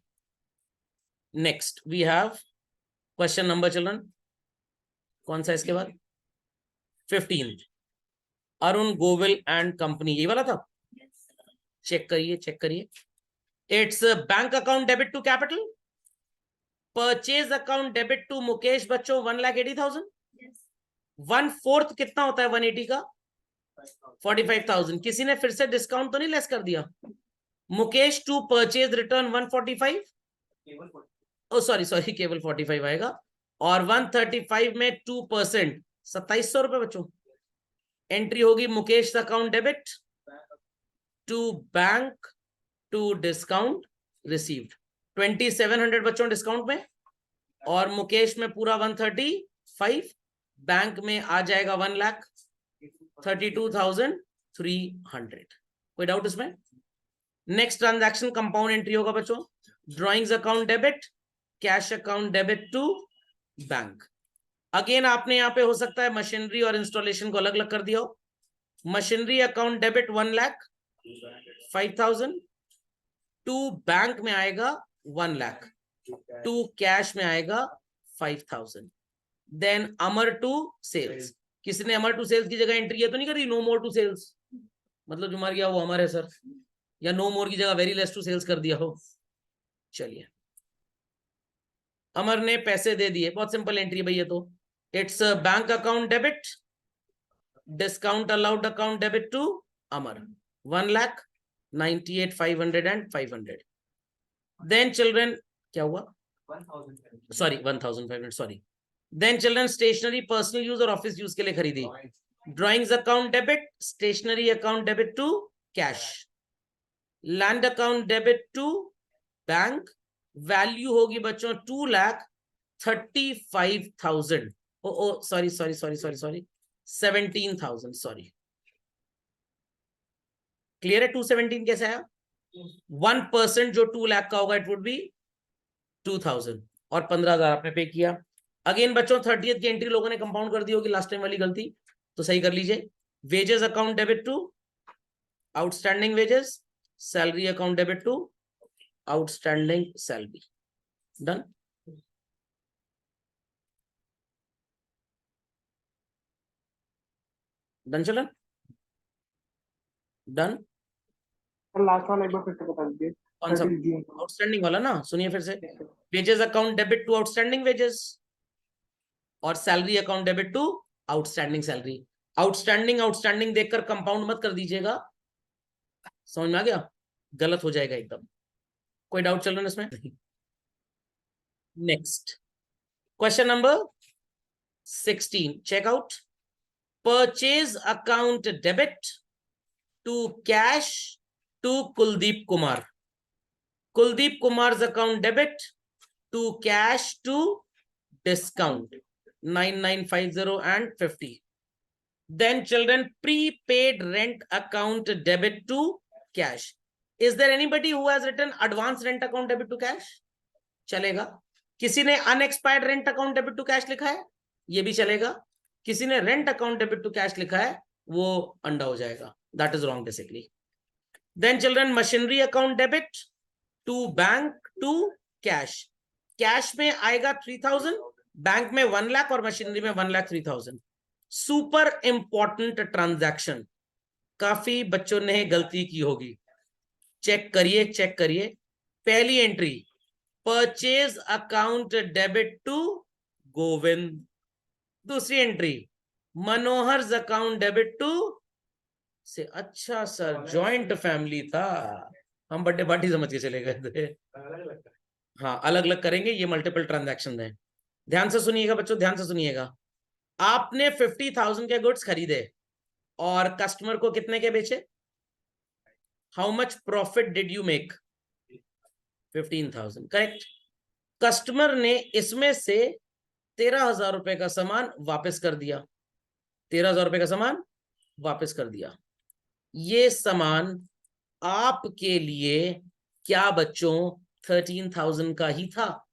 next we have question number children, कौन सा इसके बाद? 15, अरुण गोविल एंड कंपनी, ये वाला था। चेक करिए, चेक करिए। It's bank account debit to capital, purchase account debit to Mukesh बच्चों 1,80,000। 1/4 कितना होता है 180 का? 45,000। किसी ने फिर से डिस्काउंट तो नहीं लेस कर दिया? Mukesh to purchase return 145, oh sorry sorry केवल 45 आएगा, और 135 में 2% 2,700 रुपए बच्चों। एंट्री होगी Mukesh account debit to bank to discount received 2,700 बच्चों डिस्काउंट में, और मुकेश में पूरा 135, बैंक में आ जाएगा 1,32,300। कोई डाउट इसमें? नेक्स्ट ट्रांजैक्शन कंपाउंड एंट्री होगा बच्चों, drawings account debit, cash account debit to bank. Again आपने यहाँ पे हो सकता है मशीनरी और इंस्टॉलेशन को अलग अलग कर दिया हो। Machinery account debit 1,05,000, to bank में आएगा 1 लाख, टू कैश में आएगा 5,000। देन अमर टू सेल्स, किसी ने अमर टू सेल्स की जगह एंट्री है तो नहीं करी, नो मोर टू सेल्स, मतलब जो मर गया वो अमर है सर, या नो मोर की जगह वेरी लेस टू सेल्स कर दिया हो। चलिए, अमर ने पैसे दे दिए, बहुत सिंपल एंट्री भैया। तो it's bank account debit, discount allowed account debit to Amar, 1,98,500 and 500। Then children, क्या हुआ, 1,000 sorry 1,500, sorry. Then children stationery personal use और ऑफिस यूज के लिए खरीदी, drawings account debit, stationery account debit to cash, land account debit to bank, value होगी बच्चों 2,35,000। Oh sorry sorry sorry sorry sorry 17,000, sorry. Clear है 217 कैसे आया? 1% जो 2 लाख का होगा इट वुड बी 2,000 और 15,000 आपने पे किया। अगेन बच्चों 30th की एंट्री लोगों ने कंपाउंड कर दी होगी लास्ट टाइम वाली गलती, तो सही कर लीजिए। Wages account debit to outstanding wages, salary account debit to outstanding salary. Done. Done चलन, डन। लास्ट वाला एक बार फिर से बता दीजिए। कौन सा? 30 जून को। आउटस्टैंडिंग वाला ना, सुनिए फिर से। Yes, sir. Wages account debit to outstanding wages और salary account debit to outstanding salary. Outstanding outstanding देखकर कंपाउंड मत कर दीजिएगा, समझ में आ गया? गलत हो जाएगा एकदम। कोई डाउट चल रहा है इसमें? Next question number 16, check out. Purchase account debit to cash to Kuldeep Kumar, Kuldeep Kumar account debit to cash to discount 9950 and 50। Then children, prepaid rent account debit to cash। Is there anybody who has written advance rent account debit to cash? चलेगा। किसी ने unexpired rent account debit to cash लिखा है, ये भी चलेगा। किसी ने rent account debit to cash लिखा है, वो अंडा हो जाएगा। That is wrong basically। Then children, machinery account debit to bank to cash। Cash में आएगा 3,000, बैंक में 1 लाख और मशीनरी में 1,03,000। सुपर इंपॉर्टेंट ट्रांजैक्शन, काफी बच्चों ने गलती की होगी, चेक करिए चेक करिए। पहली entry purchase account debit to Govind, दूसरी entry Manohar account debit to से। अच्छा सर, जॉइंट फैमिली था, हम बर्थडे पार्टी समझ के चले गए थे। हाँ, अलग अलग करेंगे, ये मल्टीपल ट्रांजैक्शन है। ध्यान से सुनिएगा बच्चों, ध्यान से सुनिएगा। आपने 50,000 के गुड्स खरीदे और कस्टमर को कितने के बेचे? How much profit did you make? 15,000, correct. Customer ने इसमें से 13,000 रुपए का सामान वापस कर दिया, 13,000 रुपए का सामान वापस कर दिया। ये सामान आपके लिए क्या बच्चों 13,000 का ही था?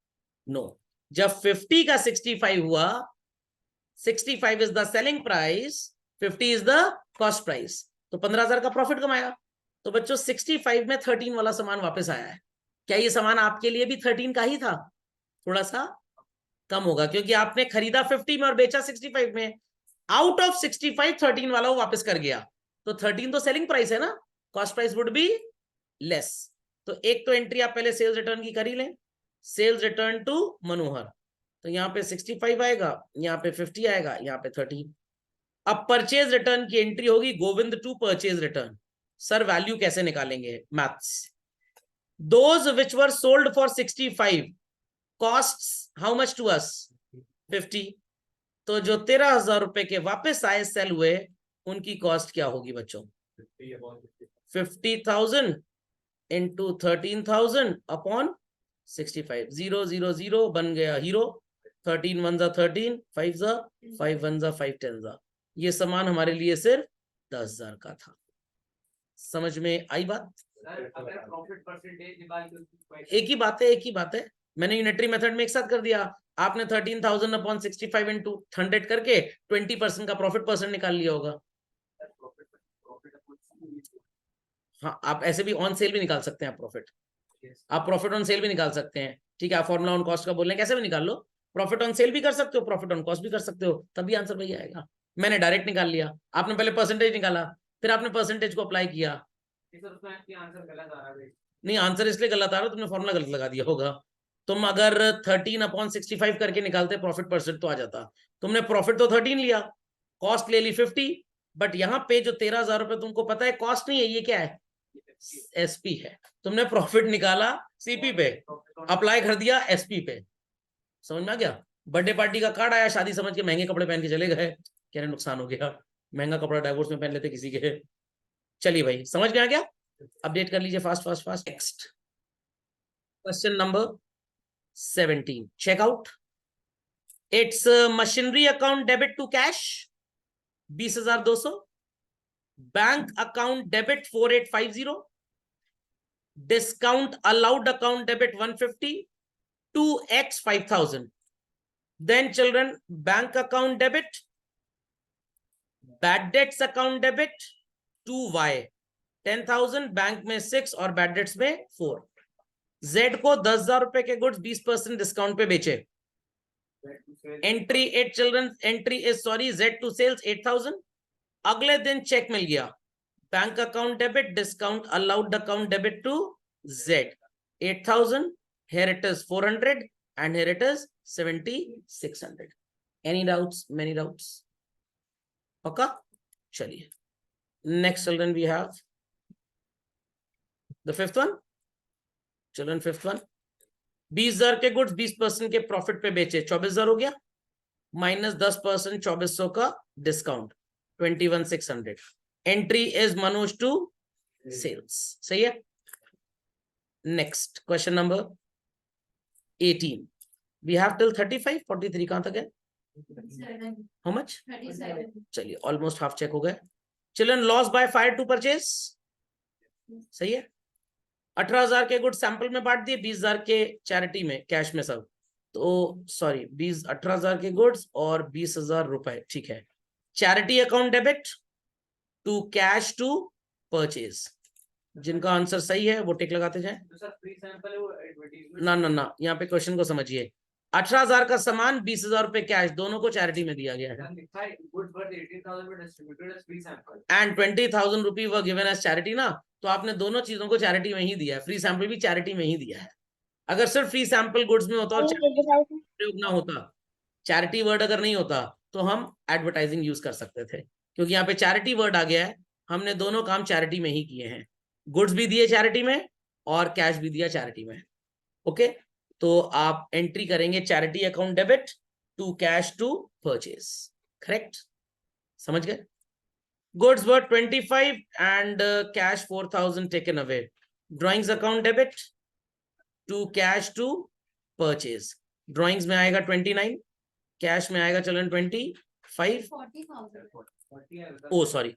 नो। जब 50 का 65 हुआ, 65 is the selling price, 50 is the cost price, तो 15,000 का प्रॉफिट कमाया। तो बच्चों 65 में 13 वाला सामान वापस आया है। क्या ये सामान आपके लिए भी 13 का ही था? थोड़ा सा कम होगा, क्योंकि आपने खरीदा 50 में और बेचा 65 में। आउट ऑफ 65 13 वाला वो वापस कर गया, तो 13 तो सेलिंग प्राइस है ना, cost price would be less. तो एक तो एंट्री आप पहले सेल्स रिटर्न की कर ही लें, सेल्स रिटर्न टू मनोहर, तो यहाँ पे 65 आएगा, यहाँ पे 50 आएगा, यहाँ पे 13। अब परचेज रिटर्न की एंट्री होगी Govind to purchase return. Sir value कैसे निकालेंगे? Maths. Those which were sold for 65 costs how much to us? 50। तो जो 13,000 रुपए के वापस आए, सेल हुए, उनकी कॉस्ट क्या होगी बच्चों? 50,000 इंटू 13,000 अपॉन 65। 0 0 0 बन गया हीरो। 13 1 जा 13, 5 जा 5 1 जा 5 10 जा। ये सामान हमारे लिए सिर्फ 10,000 का था। समझ में आई बात? सर अगर प्रॉफिट परसेंटेज निकाल के एक ही बात है, एक ही बात है। मैंने यूनिटरी मेथड में एक साथ कर दिया। आपने 13,000 अपॉन 65 इंटू 100 करके 20% का प्रॉफिट परसेंट निकाल लिया होगा। हाँ, आप ऐसे भी ऑन सेल भी निकाल सकते हैं, आप प्रॉफिट, आप प्रॉफिट ऑन सेल भी निकाल सकते हैं। ठीक है, आप फॉर्मूला ऑन कॉस्ट का बोल रहे हैं, कैसे भी निकाल लो। प्रॉफिट ऑन सेल भी कर सकते हो, प्रॉफिट ऑन कॉस्ट भी कर सकते हो, तभी आंसर वही आएगा। मैंने डायरेक्ट निकाल लिया, आपने पहले परसेंटेज निकाला, फिर आपने परसेंटेज को अप्लाई किया। सर उसमें आपकी आंसर गलत आ रहा है। नहीं, आंसर इसलिए गलत आ रहा है, तुमने फॉर्मूला गलत लगा दिया होगा। तुम अगर 13/65 करके निकालते प्रॉफिट परसेंट तो आ जाता। तुमने प्रॉफिट तो 13 लिया, कॉस्ट ले ली 50, बट यहाँ पे जो 13,000 रुपए तुमको पता है कॉस्ट नहीं है, ये क्या है, एसपी है। तुमने प्रॉफिट निकाला सीपी पे, अप्लाई कर दिया एसपी पे। समझ में आ गया? बर्थडे पार्टी का कार्ड आया, शादी समझ के महंगे कपड़े पहन के चले गए, कह रहे नुकसान हो गया, महंगा कपड़ा डाइवोर्स में पहन लेते किसी के। चलिए भाई, समझ में आ गया? अपडेट कर लीजिए fast fast fast. Next question number 17, check out. It's machinery account debit to cash 20,200, bank account debit 4850, discount allowed account debit 150, 2x 5,000. Then children, bank account debit, bad debts account debit 2y 10,000, bank में 6 और bad debts में 4। Z को 10,000 रुपए के goods 20% discount पे बेचे। Entry 8 children, entry is sorry Z to sales 8,000। अगले दिन चेक मिल गया, bank account debit, discount allowed account debit to Z 8,000, here it is 400 and here it is 7,600. Any doubts? Many doubts? पक्का? चलिए next children we have the fifth one. Children fifth one, 20,000 के goods 20% के profit पे बेचे, 24,000 हो गया, minus 10% 2,400 का discount 21,600। Entry is Manoj to sales. सही है। Next question number 18, we have till 35, 43 कहां तक है? How much? 37. चलिए ऑलमोस्ट हाफ चेक हो गए। Children, loss by fire to purchase, सही है। 18,000 के गुड सैंपल में बांट दिए, 20,000 के चैरिटी में, कैश में सब। तो सॉरी 18,000 के गुड्स और 20,000 रुपए, ठीक है। Charity account debit to cash to purchase. जिनका आंसर सही है वो टिक लगाते जाए। तो सर फ्री सैंपल है वो एडवर्टाइजमेंट। ना, यहाँ पे क्वेश्चन को समझिए। 18,000 का सामान, 20,000 रुपए कैश, दोनों को चैरिटी में दिया गया है। लिखा है goods worth 18,000 were distributed as free sample and 20,000 rupee were given as charity ना, तो आपने दोनों चीजों को चैरिटी में ही दिया है, फ्री सैंपल भी चैरिटी में ही दिया है। अगर सिर्फ फ्री सैंपल गुड्स में होता और प्रयोग ना होता, चैरिटी वर्ड अगर नहीं होता, तो हम एडवर्टाइजिंग यूज कर सकते थे। क्योंकि यहाँ पे चैरिटी वर्ड आ गया है, हमने दोनों काम चैरिटी में ही किए हैं। गुड्स भी दिए चैरिटी में और कैश भी दिया चैरिटी में। ओके, तो आप एंट्री करेंगे charity account debit to cash to purchase. Correct? समझ गए? Goods were 25 and cash 4,000 taken away. Drawings account debit to cash to purchase. Drawings में आएगा 29, cash में आएगा चलन 25। 40,000. 40 है ओ सॉरी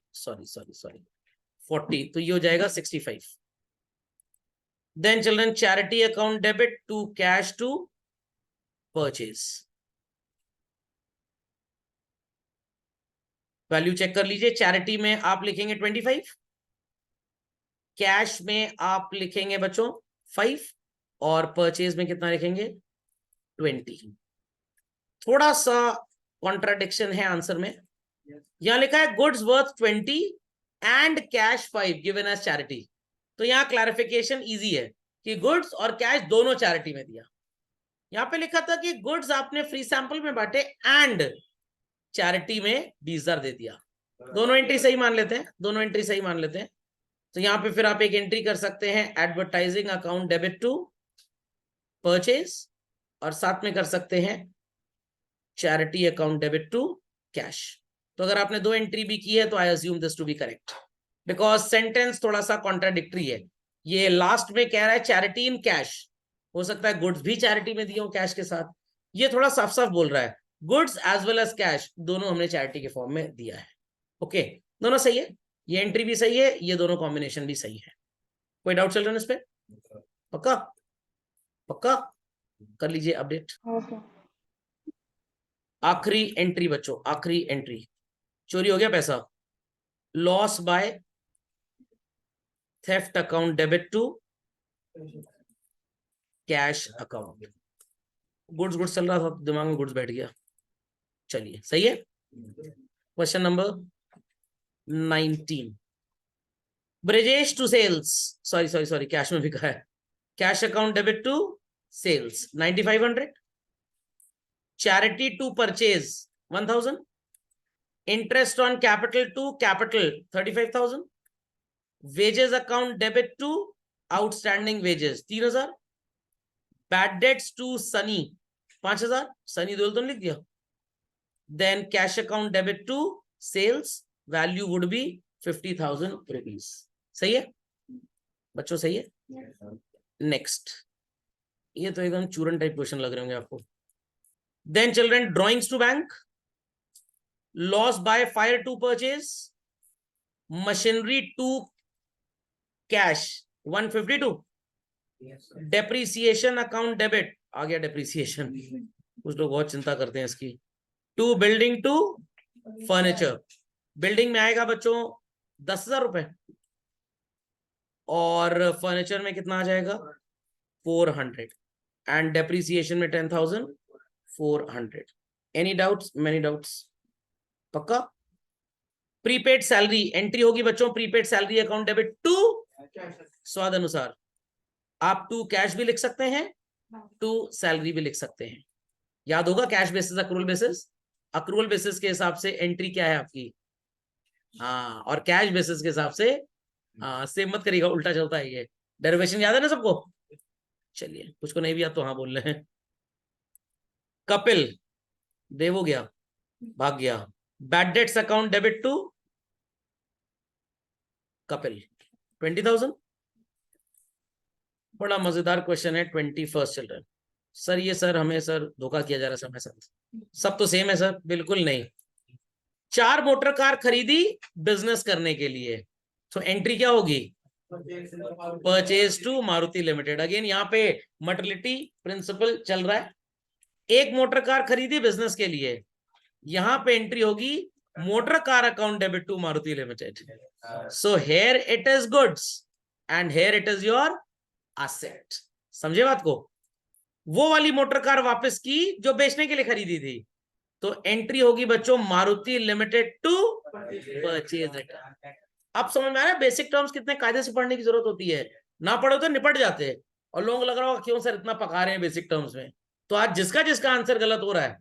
40, तो ये हो जाएगा 65। Then children, charity account debit to cash to purchase. Value check कर लीजिए। चैरिटी में आप लिखेंगे 25, कैश में आप लिखेंगे बच्चों 5 और परचेज में कितना लिखेंगे 20। थोड़ा सा कॉन्ट्राडिक्शन है आंसर में। यहां लिखा है goods worth 20 and cash 5 given as charity. तो यहां क्लैरिफिकेशन इजी है कि गुड्स और कैश दोनों चैरिटी में दिया। यहां पे लिखा था कि गुड्स आपने फ्री सैंपल में बांटे एंड चैरिटी में 20,000 दे दिया। दोनों एंट्री सही मान लेते हैं, दोनों एंट्री सही मान लेते हैं। तो यहां पे फिर आप एक एंट्री कर सकते हैं advertising account debit to purchase, और साथ में कर सकते हैं charity account debit to cash. तो अगर आपने दो एंट्री भी की है तो I assume this to be correct, because sentence थोड़ा सा कॉन्ट्राडिक्टरी है। ये लास्ट में कह रहा है चैरिटी इन कैश, हो सकता है गुड्स भी चैरिटी में दिए हो कैश के साथ। ये थोड़ा साफ साफ बोल रहा है goods as well as cash दोनों हमने चैरिटी के फॉर्म में दिया है। ओके, दोनों सही है, ये एंट्री भी सही है, ये दोनों कॉम्बिनेशन भी सही है। कोई डाउट चिल्ड्रन इस पे? पक्का पक्का कर लीजिए अपडेट। आखिरी एंट्री बच्चों, आखिरी एंट्री, चोरी हो गया पैसा, loss by theft account debit to cash account. Goods goods चल रहा था, दिमाग में गुड्स बैठ गया। चलिए सही है। Question number 19, Brajesh to sales, sorry cash में बिका है, cash account debit to sales 9500, charity to purchase 1000, interest on capital to capital 35000, wages account debit to outstanding wages 3000, bad debts to Sunny 5000, Sunny Deol तो लिख दिया, then cash account debit to sales value would be 50,000 rupees. सही है बच्चों, सही है। Next, ये तो एकदम चूरन टाइप क्वेश्चन लग रहे होंगे आपको। Then children, drawings to bank, loss by fire to purchase, machinery to cash 152, depreciation account debit, आ गया डेप्रीसिएशन, कुछ लोग बहुत चिंता करते हैं इसकी, to building to furniture, building में आएगा बच्चों 10,000 रुपए और फर्नीचर में कितना आ जाएगा 400 एंड डेप्रीसिएशन में 10,400। एनी डाउट्स, मेनी डाउट्स, पक्का। प्रीपेड सैलरी एंट्री होगी बच्चों, prepaid salary account debit to स्वाद अनुसार, आप टू कैश भी लिख सकते हैं, टू सैलरी भी लिख सकते हैं। याद होगा cash basis accrual basis, accrual basis के हिसाब से एंट्री क्या है आपकी, हाँ, और कैश बेसिस के हिसाब से, हाँ सेम मत करिएगा, उल्टा चलता है ये। डेरिवेशन याद है ना सबको? चलिए, कुछ को नहीं भी याद तो हाँ बोल रहे हैं। कपिल देव हो गया, भाग गया। Bad debts account debit to Kapil 20,000। बड़ा मजेदार क्वेश्चन है 21st चिल्ड्रन। सर ये सर हमें सर धोखा किया जा रहा है समय साथ, सब तो सेम है सर, बिल्कुल नहीं। 4 मोटर कार खरीदी बिजनेस करने के लिए, तो एंट्री क्या होगी, purchase to Maruti limited. Again यहाँ पे मटलिटी प्रिंसिपल चल रहा है, 1 मोटर कार खरीदी बिजनेस के लिए, यहाँ पे एंट्री होगी motor car account debit to Maruti limited. So here it is goods and here it is your asset. समझे बात को? वो वाली मोटर कार वापस की जो बेचने के लिए खरीदी थी, तो एंट्री होगी बच्चों Maruti limited to purchase return. अब समझ में आ रहा है बेसिक टर्म्स कितने कायदे से पढ़ने की जरूरत होती है, ना पढ़ो तो निपट जाते हैं। और लोगों को लग रहा होगा क्यों सर इतना पका रहे हैं बेसिक टर्म्स में। तो आज जिसका जिसका आंसर गलत हो रहा है,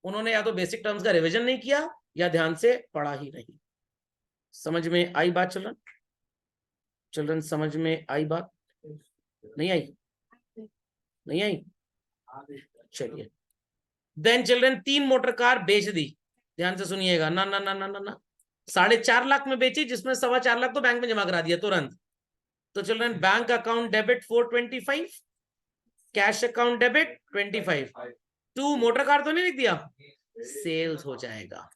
उन्होंने या तो बेसिक टर्म्स का रिवीजन नहीं किया या ध्यान से पढ़ा ही नहीं। समझ में आई बात चिल्ड्रन? चिल्ड्रन समझ में आई बात? नहीं आई? नहीं आई? चलिए, देन चिल्ड्रन 3 मोटर कार बेच दी, ध्यान से सुनिएगा, ना ना ना ना ना ना, 4.5 लाख में बेची, जिसमें 4.25 लाख तो बैंक में जमा करा दिया तुरंत। तो children bank account debit 425, cash account debit 25, 2 motor car तो नहीं लिख दिया, सेल्स हो जाएगा।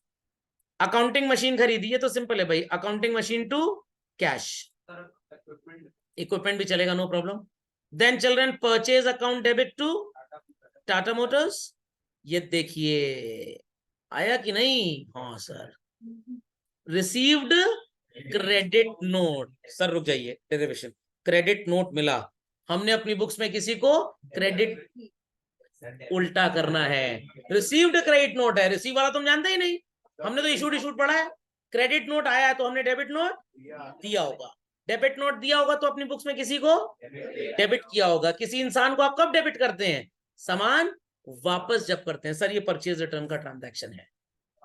अकाउंटिंग मशीन खरीदी है तो सिंपल है भाई, accounting machine to cash, equipment भी चलेगा, no problem. Then children purchase account debit to Tata Motors, ये देखिए आया कि नहीं? हाँ सर। रिसीव्ड क्रेडिट नोट, सर रुक जाइए, डेरिवेशन, क्रेडिट नोट मिला, हमने अपनी बुक्स में किसी को क्रेडिट, उल्टा करना है, रिसीव्ड क्रेडिट नोट है, रिसीव वाला तुम जानते ही नहीं, हमने तो इशूड पढ़ा है। क्रेडिट नोट आया है तो हमने डेबिट नोट दिया होगा, डेबिट नोट दिया होगा तो अपनी बुक्स में किसी को डेबिट किया होगा। किसी इंसान को आप कब डेबिट करते हैं? सामान वापस जब करते हैं। सर ये परचेज रिटर्न का ट्रांजैक्शन है,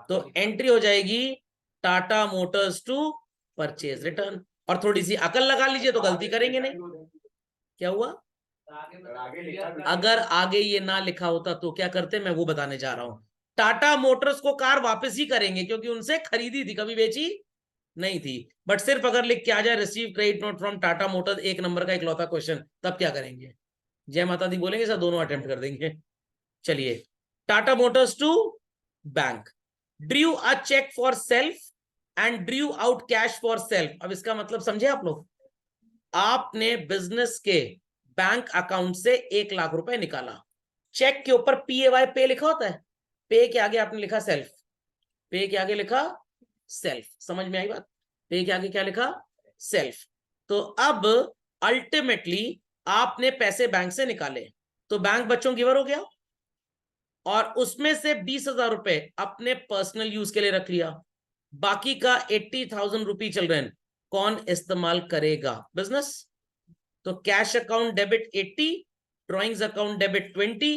तो एंट्री हो जाएगी Tata Motors to purchase return. और थोड़ी सी अकल लगा लीजिए तो गलती करेंगे नहीं। क्या हुआ? अगर आगे ये ना लिखा होता तो क्या करते, मैं वो बताने जा रहा हूं। टाटा मोटर्स को कार वापस ही करेंगे क्योंकि उनसे खरीदी थी, कभी बेची नहीं थी। बट सिर्फ अगर लिख के आ जाए receive credit note from Tata Motors, 1 number का इकलौता क्वेश्चन, तब क्या करेंगे? जय माता दी बोलेंगे सर, दोनों अटेम्प्ट कर देंगे। चलिए, Tata Motors to bank, drew a cheque for self and drew out cash for self. अब इसका मतलब समझे आप लोग? आपने बिजनेस के बैंक अकाउंट से 1 लाख रुपए निकाला, चेक के ऊपर PAY पे लिखा होता है, पे के आगे आपने लिखा सेल्फ, पे के आगे लिखा सेल्फ। समझ में आई बात? पे के आगे क्या लिखा? सेल्फ। तो अब अल्टीमेटली आपने पैसे बैंक से निकाले, तो बैंक बच्चों गिवर हो गया, और उसमें से 20,000 रुपए अपने पर्सनल यूज के लिए रख लिया, बाकी का 80,000 रुपी चिल्ड्रन कौन इस्तेमाल करेगा? बिजनेस। तो cash account debit 80, drawings account debit 20,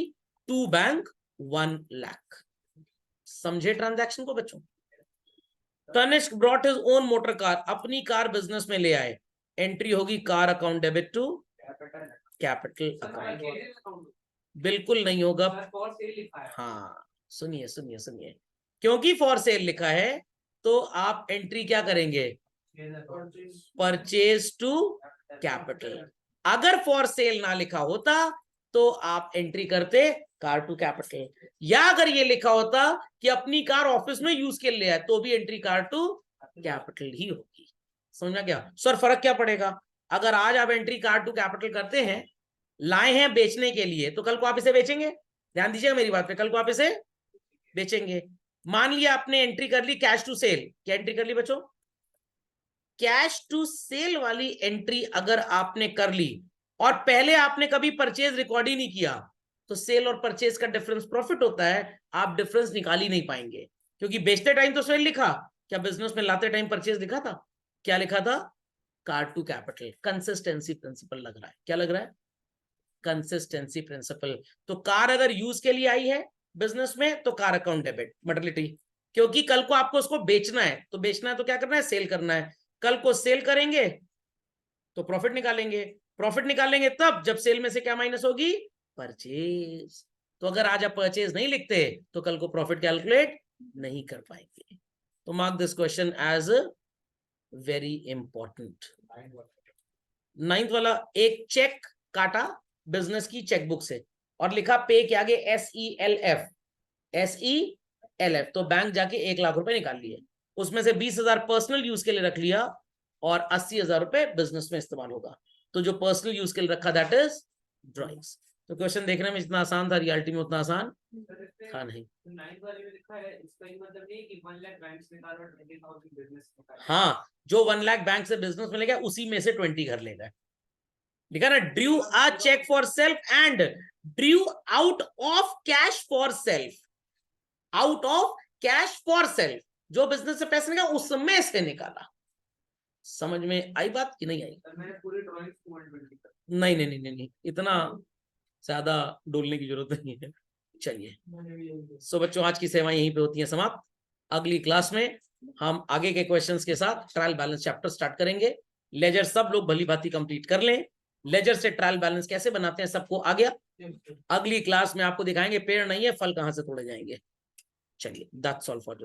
to bank 1 lakh. समझे ट्रांजैक्शन को बच्चों? Tanishq brought his own motor car, अपनी कार बिजनेस में ले आए, एंट्री होगी car account debit to capital account. बिल्कुल नहीं होगा। फॉर सेल लिखा है। हाँ सुनिए सुनिए सुनिए, क्योंकि फॉर सेल लिखा है तो आप एंट्री क्या करेंगे? Purchase to capital. अगर फॉर सेल ना लिखा होता तो आप एंट्री करते कार टू कैपिटल, या अगर ये लिखा होता कि अपनी कार ऑफिस में यूज के लिए आए तो भी एंट्री कार टू कैपिटल ही होगी। समझ में गया? सर फर्क क्या पड़ेगा? अगर आज आप एंट्री कार टू कैपिटल करते हैं, लाए हैं बेचने के लिए, तो कल को आप इसे बेचेंगे। ध्यान दीजिएगा मेरी बात पे, कल को आप इसे बेचेंगे। मान लिया आपने एंट्री कर ली कैश टू सेल, क्या एंट्री कर ली बच्चों? कैश टू सेल वाली एंट्री अगर आपने कर ली और पहले आपने कभी परचेज रिकॉर्ड ही नहीं किया, तो सेल और परचेज का डिफरेंस प्रॉफिट होता है, आप डिफरेंस निकाल ही नहीं पाएंगे, क्योंकि बेचते टाइम तो सेल लिखा, क्या बिजनेस में लाते टाइम परचेज लिखा था? क्या लिखा था? Car to capital. Consistency principle लग रहा है। क्या लग रहा है? Consistency principle. तो कार अगर यूज के लिए आई है बिजनेस में तो कार अकाउंट डेबिट मॉडलिटी, क्योंकि कल को आपको उसको बेचना है, तो बेचना है तो क्या करना है? सेल करना है। कल को सेल करेंगे तो प्रॉफिट निकालेंगे, प्रॉफिट निकालेंगे तब जब सेल में से क्या माइनस होगी? परचेज। तो अगर आज आप परचेज नहीं लिखते तो कल को प्रॉफिट कैलकुलेट नहीं कर पाएंगे। तो mark this question as very important. 9th वाला, एक चेक काटा बिजनेस की चेकबुक से और लिखा पे के आगे SELF, SELF, तो बैंक जाके 1 लाख रुपए निकाल लिए, उसमें से 20,000 पर्सनल यूज के लिए रख लिया और 80,000 रुपए बिजनेस में इस्तेमाल होगा। तो जो पर्सनल यूज के लिए रखा दैट इज ड्रॉइंग्स। तो क्वेश्चन देखने में इतना आसान था, रियलिटी में उतना आसान था नहीं। तो 9th वाले में लिखा है, इसका ये मतलब नहीं कि 1 लाख बैंक से निकालो और 20,000 बिजनेस निकालो। हाँ, जो 1 लाख बैंक से बिजनेस में लेगा उसी में से 20 घर लेगा। लिखा ना, drew a cheque for self and drew out of cash for self, out of cash for self, जो बिजनेस से पैसे निकाला उसमें से निकाला। समझ में आई बात कि नहीं आई? सर मैंने पूरी ड्राइंग 220 कर नहीं नहीं नहीं नहीं, इतना ज्यादा डोलने की जरूरत नहीं है। चलिए सो बच्चों, आज की सेवाएं यहीं पे होती हैं समाप्त। अगली क्लास में हम आगे के क्वेश्चंस के साथ ट्रायल बैलेंस चैप्टर स्टार्ट करेंगे। लेजर सब लोग भली भांति कंप्लीट कर लें। लेजर से ट्रायल बैलेंस कैसे बनाते हैं सबको आ गया। अगली क्लास में आपको दिखाएंगे पेड़ नहीं है फल कहां से तोड़े जाएंगे। चलिए दैट्स ऑल फॉर